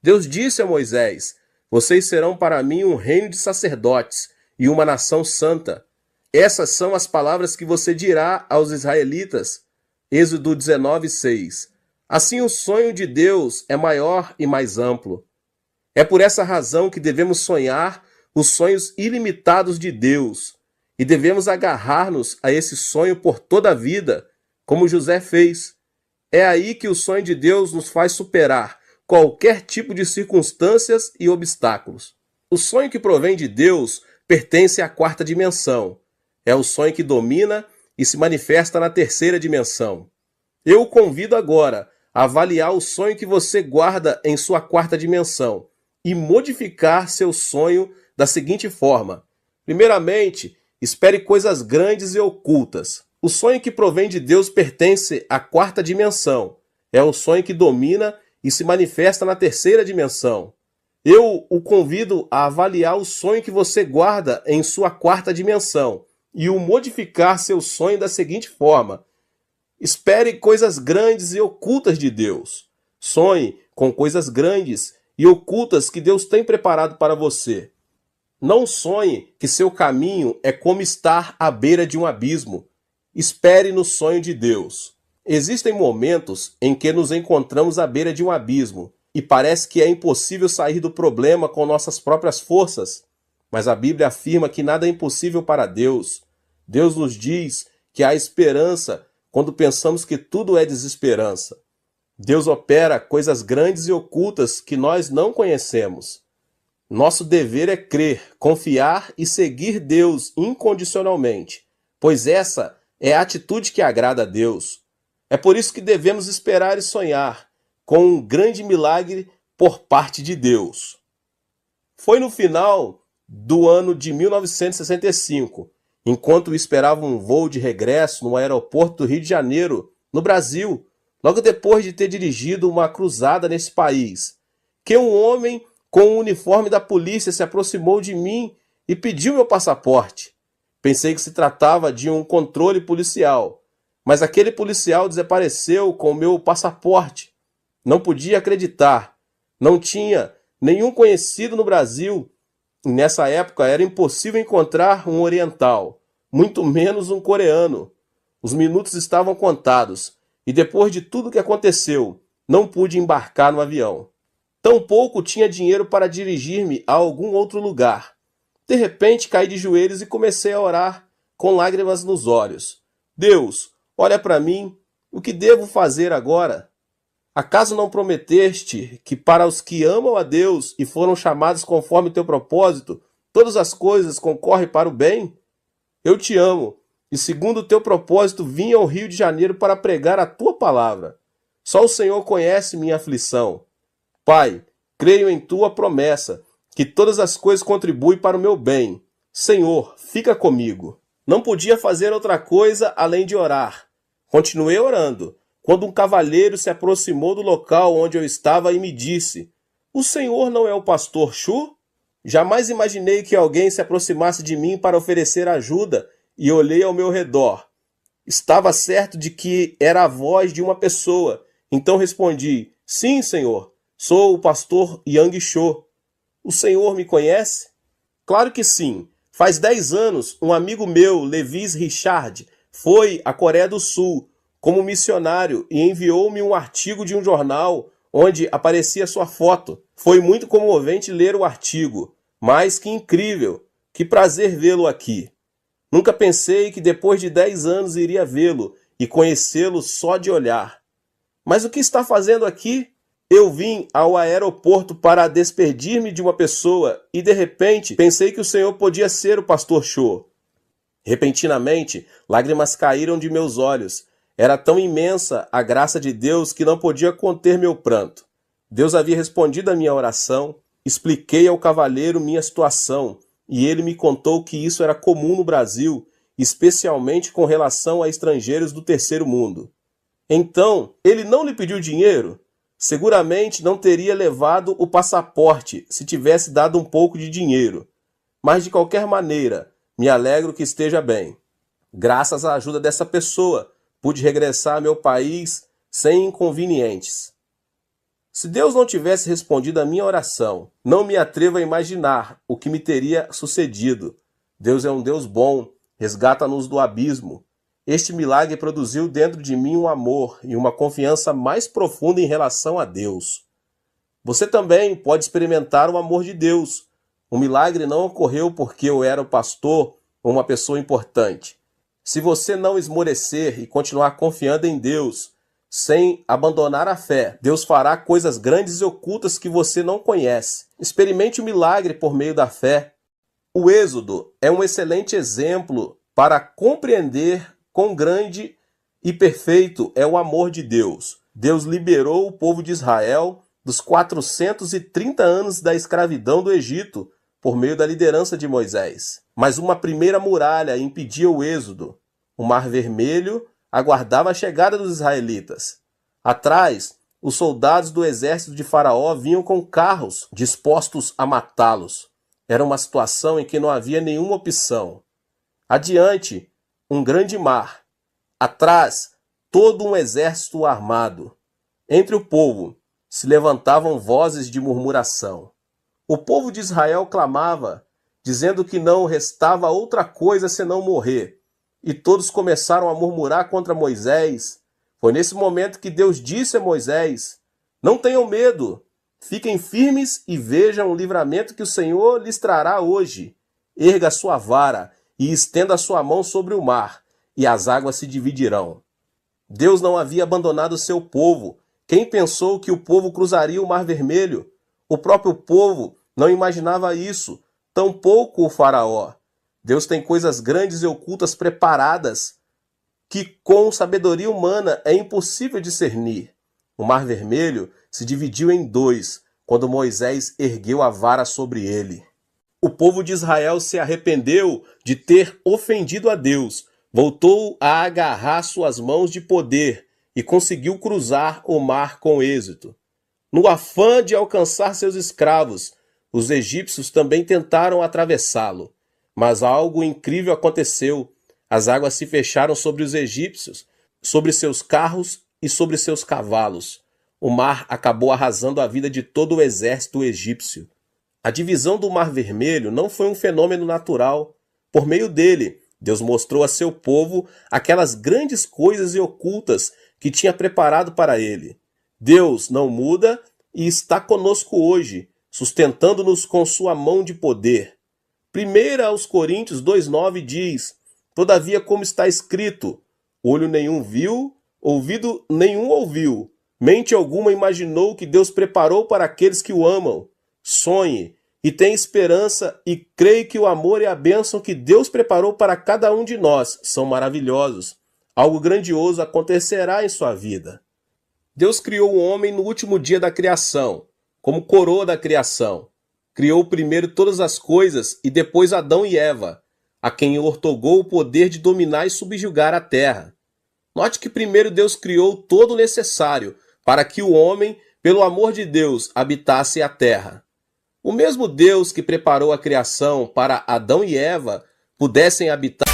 Deus disse a Moisés: "Vocês serão para mim um reino de sacerdotes e uma nação santa." Essas são as palavras que você dirá aos israelitas. Êxodo 19:6. Assim, o sonho de Deus é maior e mais amplo. É por essa razão que devemos sonhar os sonhos ilimitados de Deus e devemos agarrar-nos a esse sonho por toda a vida, como José fez. É aí que o sonho de Deus nos faz superar qualquer tipo de circunstâncias e obstáculos. O sonho que provém de Deus pertence à quarta dimensão. É o sonho que domina e se manifesta na terceira dimensão. Eu o convido agora a avaliar o sonho que você guarda em sua quarta dimensão e modificar seu sonho da seguinte forma. Primeiramente, espere coisas grandes e ocultas. O sonho que provém de Deus pertence à quarta dimensão. É o sonho que domina e se manifesta na terceira dimensão. Eu o convido a avaliar o sonho que você guarda em sua quarta dimensão e o modificar seu sonho da seguinte forma: espere coisas grandes e ocultas de Deus. Sonhe com coisas grandes e ocultas que Deus tem preparado para você. Não sonhe que seu caminho é como estar à beira de um abismo. Espere no sonho de Deus. Existem momentos em que nos encontramos à beira de um abismo e parece que é impossível sair do problema com nossas próprias forças. Mas a Bíblia afirma que nada é impossível para Deus. Deus nos diz que há esperança quando pensamos que tudo é desesperança. Deus opera coisas grandes e ocultas que nós não conhecemos. Nosso dever é crer, confiar e seguir Deus incondicionalmente, pois essa é a atitude que agrada a Deus. É por isso que devemos esperar e sonhar com um grande milagre por parte de Deus. Foi no final do ano de 1965, enquanto esperava um voo de regresso no aeroporto do Rio de Janeiro, no Brasil, logo depois de ter dirigido uma cruzada nesse país, que um homem com o uniforme da polícia se aproximou de mim e pediu meu passaporte. Pensei que se tratava de um controle policial, mas aquele policial desapareceu com o meu passaporte. Não podia acreditar. Não tinha nenhum conhecido no Brasil. E nessa época era impossível encontrar um oriental, muito menos um coreano. Os minutos estavam contados e depois de tudo que aconteceu, não pude embarcar no avião. Tampouco tinha dinheiro para dirigir-me a algum outro lugar. De repente caí de joelhos e comecei a orar com lágrimas nos olhos. Deus, olha para mim, o que devo fazer agora? Acaso não prometeste que para os que amam a Deus e foram chamados conforme teu propósito, todas as coisas concorrem para o bem? Eu te amo, e segundo o teu propósito vim ao Rio de Janeiro para pregar a tua palavra. Só o Senhor conhece minha aflição. Pai, creio em tua promessa, que todas as coisas contribuem para o meu bem. Senhor, fica comigo. Não podia fazer outra coisa além de orar. Continuei orando, quando um cavalheiro se aproximou do local onde eu estava e me disse: "O senhor não é o pastor Chu?" Jamais imaginei que alguém se aproximasse de mim para oferecer ajuda e olhei ao meu redor. Estava certo de que era a voz de uma pessoa, então respondi: "Sim, senhor, sou o pastor Yang Cho. O senhor me conhece?" "Claro que sim. Faz 10 anos, um amigo meu, Levis Richard, foi à Coreia do Sul como missionário e enviou-me um artigo de um jornal onde aparecia sua foto. Foi muito comovente ler o artigo, mas que incrível, que prazer vê-lo aqui. Nunca pensei que depois de 10 anos iria vê-lo e conhecê-lo só de olhar. Mas o que está fazendo aqui? Eu vim ao aeroporto para despedir-me de uma pessoa e de repente pensei que o senhor podia ser o pastor Cho." Repentinamente, lágrimas caíram de meus olhos. Era tão imensa a graça de Deus que não podia conter meu pranto. Deus havia respondido à minha oração, expliquei ao cavalheiro minha situação e ele me contou que isso era comum no Brasil, especialmente com relação a estrangeiros do terceiro mundo. Então, ele não lhe pediu dinheiro? Seguramente não teria levado o passaporte se tivesse dado um pouco de dinheiro. Mas de qualquer maneira, me alegro que esteja bem. Graças à ajuda dessa pessoa, pude regressar ao meu país sem inconvenientes. Se Deus não tivesse respondido à minha oração, não me atrevo a imaginar o que me teria sucedido. Deus é um Deus bom, resgata-nos do abismo. Este milagre produziu dentro de mim um amor e uma confiança mais profunda em relação a Deus. Você também pode experimentar o amor de Deus. O milagre não ocorreu porque eu era o pastor ou uma pessoa importante. Se você não esmorecer e continuar confiando em Deus, sem abandonar a fé, Deus fará coisas grandes e ocultas que você não conhece. Experimente o milagre por meio da fé. O Êxodo é um excelente exemplo para compreender quão grande e perfeito é o amor de Deus. Deus liberou o povo de Israel dos 430 anos da escravidão do Egito por meio da liderança de Moisés. Mas uma primeira muralha impedia o êxodo. O Mar Vermelho aguardava a chegada dos israelitas. Atrás, os soldados do exército de Faraó vinham com carros dispostos a matá-los. Era uma situação em que não havia nenhuma opção. Adiante, um grande mar. Atrás, todo um exército armado. Entre o povo se levantavam vozes de murmuração. O povo de Israel clamava, dizendo que não restava outra coisa senão morrer. E todos começaram a murmurar contra Moisés. Foi nesse momento que Deus disse a Moisés: não tenham medo, fiquem firmes e vejam o livramento que o Senhor lhes trará hoje. Erga a sua vara e estenda a sua mão sobre o mar, e as águas se dividirão. Deus não havia abandonado o seu povo. Quem pensou que o povo cruzaria o Mar Vermelho? O próprio povo não imaginava isso, tampouco o Faraó. Deus tem coisas grandes e ocultas preparadas que com sabedoria humana é impossível discernir. O Mar Vermelho se dividiu em dois quando Moisés ergueu a vara sobre ele. O povo de Israel se arrependeu de ter ofendido a Deus, voltou a agarrar suas mãos de poder e conseguiu cruzar o mar com êxito. No afã de alcançar seus escravos, os egípcios também tentaram atravessá-lo. Mas algo incrível aconteceu. As águas se fecharam sobre os egípcios, sobre seus carros e sobre seus cavalos. O mar acabou arrasando a vida de todo o exército egípcio. A divisão do Mar Vermelho não foi um fenômeno natural. Por meio dele, Deus mostrou a seu povo aquelas grandes coisas e ocultas que tinha preparado para ele. Deus não muda e está conosco hoje, sustentando-nos com sua mão de poder. 1 aos Coríntios 2,9 diz: todavia, como está escrito, olho nenhum viu, ouvido nenhum ouviu, mente alguma imaginou que Deus preparou para aqueles que o amam. Sonhe e tenha esperança e creia que o amor e a bênção que Deus preparou para cada um de nós são maravilhosos. Algo grandioso acontecerá em sua vida. Deus criou o homem no último dia da criação, como coroa da criação. Criou primeiro todas as coisas e depois Adão e Eva, a quem ortogou o poder de dominar e subjugar a terra. Note que primeiro Deus criou todo o necessário para que o homem, pelo amor de Deus, habitasse a terra. O mesmo Deus que preparou a criação para Adão e Eva pudessem habitar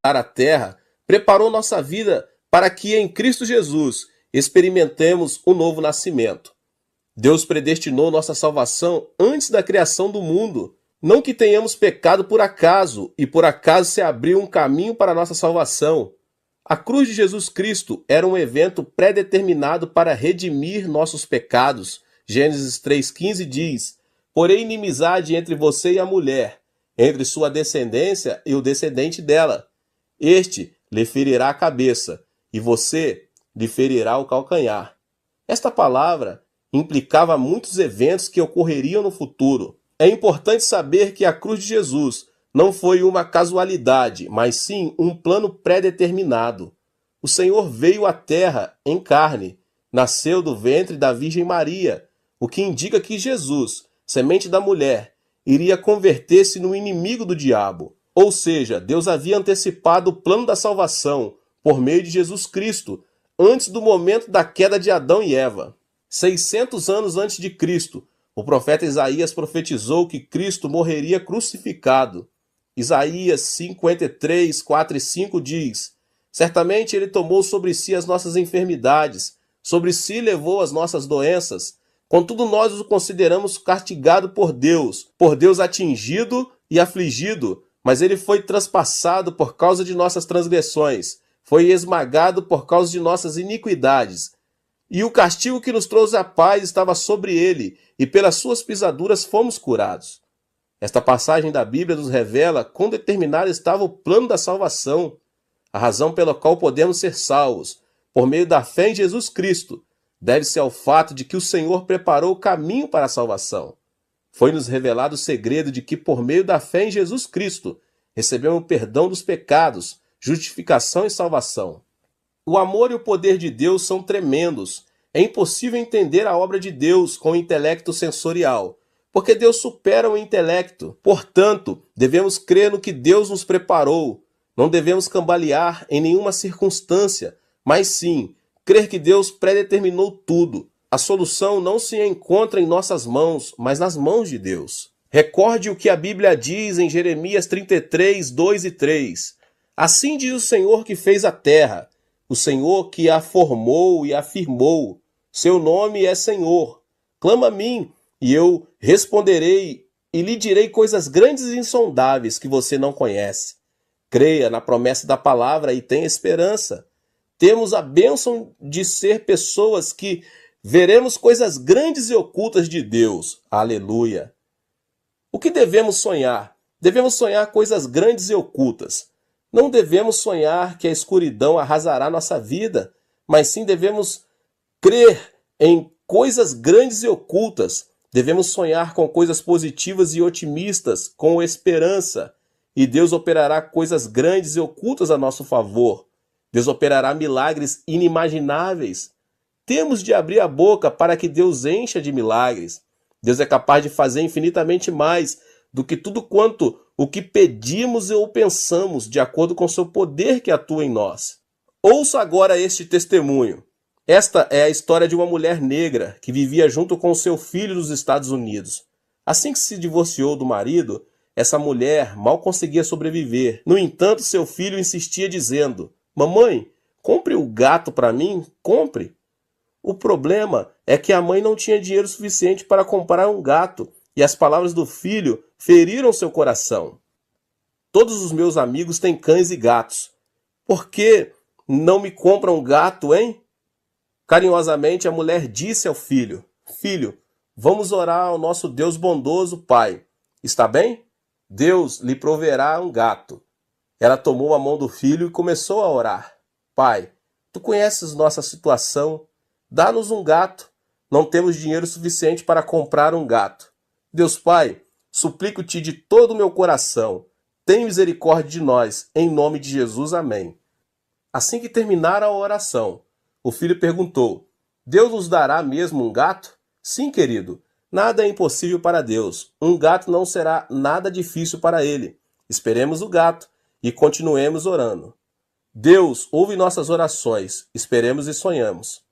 a terra, preparou nossa vida para que em Cristo Jesus experimentemos o novo nascimento. Deus predestinou nossa salvação antes da criação do mundo, não que tenhamos pecado por acaso e por acaso se abriu um caminho para a nossa salvação. A cruz de Jesus Cristo era um evento pré-determinado para redimir nossos pecados. Gênesis 3,15 diz: porém inimizade entre você e a mulher, entre sua descendência e o descendente dela. Este lhe ferirá a cabeça, e você lhe ferirá o calcanhar. Esta palavra implicava muitos eventos que ocorreriam no futuro. É importante saber que a cruz de Jesus não foi uma casualidade, mas sim um plano pré-determinado. O Senhor veio à terra em carne, nasceu do ventre da Virgem Maria, o que indica que Jesus, semente da mulher, iria converter-se no inimigo do diabo. Ou seja, Deus havia antecipado o plano da salvação por meio de Jesus Cristo, antes do momento da queda de Adão e Eva. 600 anos antes de Cristo, O profeta Isaías profetizou que Cristo morreria crucificado. Isaías 53, 4 e 5 diz: certamente ele tomou sobre si as nossas enfermidades, sobre si levou as nossas doenças. Contudo, nós o consideramos castigado por Deus atingido e afligido, mas ele foi transpassado por causa de nossas transgressões, foi esmagado por causa de nossas iniquidades. E o castigo que nos trouxe a paz estava sobre ele, e pelas suas pisaduras fomos curados. Esta passagem da Bíblia nos revela quão determinado estava o plano da salvação, a razão pela qual podemos ser salvos, por meio da fé em Jesus Cristo, deve-se ao fato de que o Senhor preparou o caminho para a salvação. Foi-nos revelado o segredo de que, por meio da fé em Jesus Cristo, recebemos o perdão dos pecados, justificação e salvação. O amor e o poder de Deus são tremendos. É impossível entender a obra de Deus com o intelecto sensorial, porque Deus supera o intelecto. Portanto, devemos crer no que Deus nos preparou. Não devemos cambalear em nenhuma circunstância, mas sim crer que Deus predeterminou tudo. A solução não se encontra em nossas mãos, mas nas mãos de Deus. Recorde o que a Bíblia diz em Jeremias 33, 2 e 3. Assim diz o Senhor que fez a terra, o Senhor que a formou e a firmou. Seu nome é Senhor. Clama a mim, e eu responderei, e lhe direi coisas grandes e insondáveis que você não conhece. Creia na promessa da palavra e tenha esperança. Temos a bênção de ser pessoas que veremos coisas grandes e ocultas de Deus. Aleluia! O que devemos sonhar? Devemos sonhar coisas grandes e ocultas. Não devemos sonhar que a escuridão arrasará nossa vida, mas sim devemos crer em coisas grandes e ocultas. Devemos sonhar com coisas positivas e otimistas, com esperança. E Deus operará coisas grandes e ocultas a nosso favor. Deus operará milagres inimagináveis. Temos de abrir a boca para que Deus encha de milagres. Deus é capaz de fazer infinitamente mais do que tudo quanto o que pedimos ou pensamos, de acordo com seu poder que atua em nós. Ouça agora este testemunho. Esta é a história de uma mulher negra que vivia junto com seu filho nos Estados Unidos. Assim que se divorciou do marido, essa mulher mal conseguia sobreviver. No entanto, seu filho insistia dizendo: mamãe, compre o gato para mim, compre. O problema é que a mãe não tinha dinheiro suficiente para comprar um gato, e as palavras do filho feriram seu coração. Todos os meus amigos têm cães e gatos. Por que não me compram um gato, hein? Carinhosamente a mulher disse ao filho: filho, vamos orar ao nosso Deus bondoso, Pai. Está bem? Deus lhe proverá um gato. Ela tomou a mão do filho e começou a orar. Pai, tu conheces nossa situação. Dá-nos um gato. Não temos dinheiro suficiente para comprar um gato. Deus Pai, suplico-te de todo o meu coração. Tem misericórdia de nós. Em nome de Jesus, amém. Assim que terminara a oração, o filho perguntou: Deus nos dará mesmo um gato? Sim, querido. Nada é impossível para Deus. Um gato não será nada difícil para ele. Esperemos o gato e continuemos orando. Deus ouve nossas orações. Esperemos e sonhamos.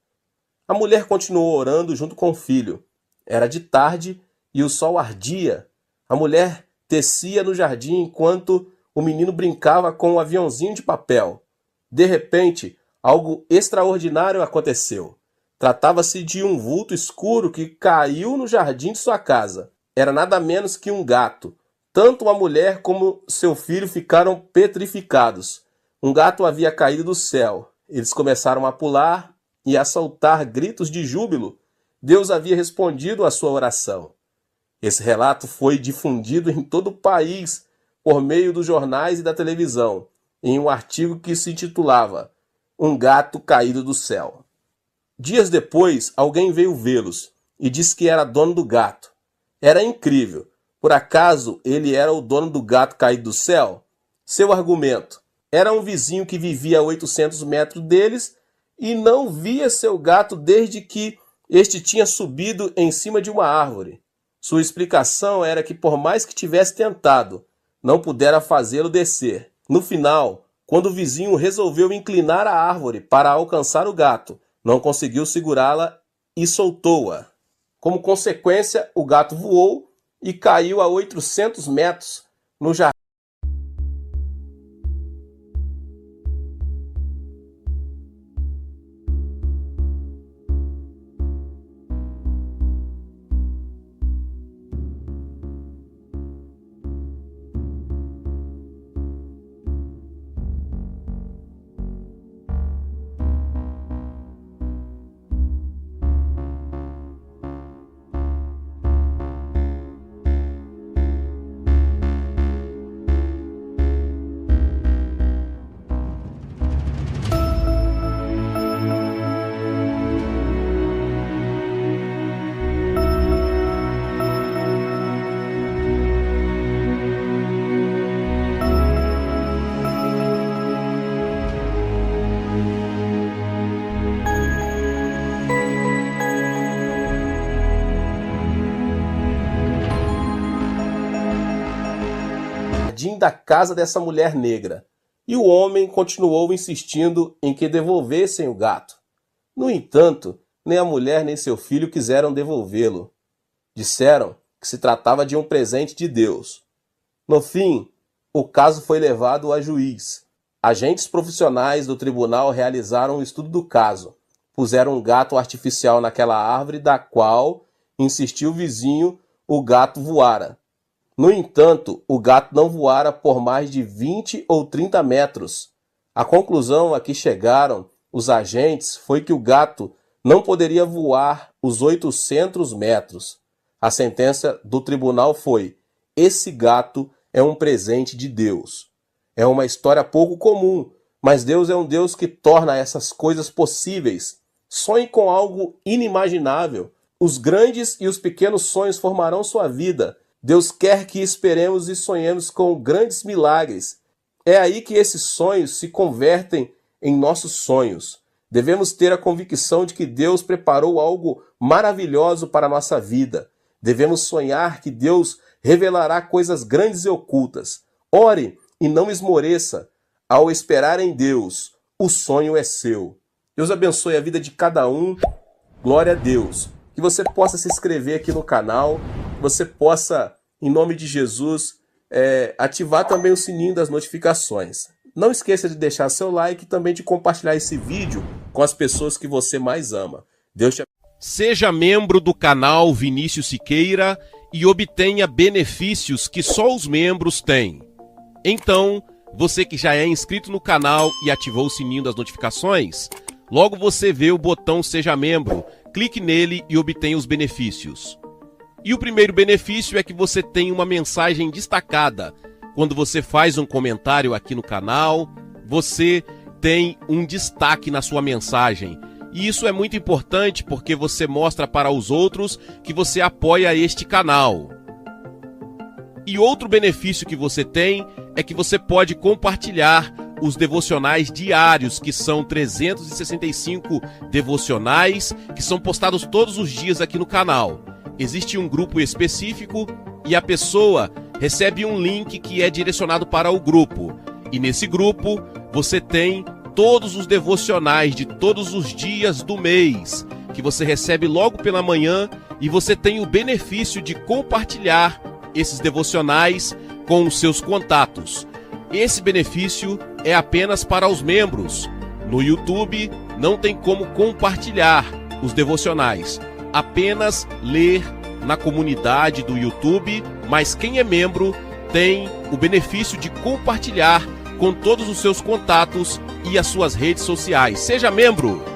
A mulher continuou orando junto com o filho. Era de tarde e o sol ardia. A mulher tecia no jardim enquanto o menino brincava com um aviãozinho de papel. De repente, algo extraordinário aconteceu. Tratava-se de um vulto escuro que caiu no jardim de sua casa. Era nada menos que um gato. Tanto a mulher como seu filho ficaram petrificados. Um gato havia caído do céu. Eles começaram a pular e a soltar gritos de júbilo. Deus havia respondido à sua oração. Esse relato foi difundido em todo o país por meio dos jornais e da televisão, em um artigo que se intitulava Um Gato Caído do Céu. Dias depois, alguém veio vê-los e disse que era dono do gato. Era incrível. Por acaso ele era o dono do gato caído do céu? Seu argumento: era um vizinho que vivia a 800 metros deles e não via seu gato desde que este tinha subido em cima de uma árvore. Sua explicação era que, por mais que tivesse tentado, não pudera fazê-lo descer. No final, quando o vizinho resolveu inclinar a árvore para alcançar o gato, não conseguiu segurá-la e soltou-a. Como consequência, o gato voou e caiu a 800 metros no jardim. Da casa dessa mulher negra, e o homem continuou insistindo em que devolvessem o gato. No entanto, nem a mulher nem seu filho quiseram devolvê-lo. Disseram que se tratava de um presente de Deus. No fim, o caso foi levado a juiz. Agentes profissionais do tribunal realizaram um estudo do caso. Puseram um gato artificial naquela árvore da qual, insistiu o vizinho, o gato voara. No entanto, o gato não voara por mais de 20 ou 30 metros. A conclusão a que chegaram os agentes foi que o gato não poderia voar os 800 metros. A sentença do tribunal foi: esse gato é um presente de Deus. É uma história pouco comum, mas Deus é um Deus que torna essas coisas possíveis. Sonhe com algo inimaginável. Os grandes e os pequenos sonhos formarão sua vida. Deus quer que esperemos e sonhemos com grandes milagres. É aí que esses sonhos se convertem em nossos sonhos. Devemos ter a convicção de que Deus preparou algo maravilhoso para a nossa vida. Devemos sonhar que Deus revelará coisas grandes e ocultas. Ore e não esmoreça. Ao esperar em Deus, o sonho é seu. Deus abençoe a vida de cada um. Glória a Deus. Que você possa se inscrever aqui no canal, que você possa, em nome de Jesus, ativar também o sininho das notificações. Não esqueça de deixar seu like e também de compartilhar esse vídeo com as pessoas que você mais ama. Deus te abençoe. Seja membro do canal Vinícius Siqueira e obtenha benefícios que só os membros têm. Então, você que já é inscrito no canal e ativou o sininho das notificações, logo você vê o botão Seja Membro. Clique nele e obtenha os benefícios. E o primeiro benefício é que você tem uma mensagem destacada. Quando você faz um comentário aqui no canal, você tem um destaque na sua mensagem. E isso é muito importante porque você mostra para os outros que você apoia este canal. E outro benefício que você tem é que você pode compartilhar os devocionais diários, que são 365 devocionais, que são postados todos os dias aqui no canal. Existe um grupo específico e a pessoa recebe um link que é direcionado para o grupo. E nesse grupo você tem todos os devocionais de todos os dias do mês, que você recebe logo pela manhã, e você tem o benefício de compartilhar esses devocionais com os seus contatos. Esse benefício é apenas para os membros. No YouTube não tem como compartilhar os devocionais, apenas ler na comunidade do YouTube, mas quem é membro tem o benefício de compartilhar com todos os seus contatos e as suas redes sociais. Seja membro!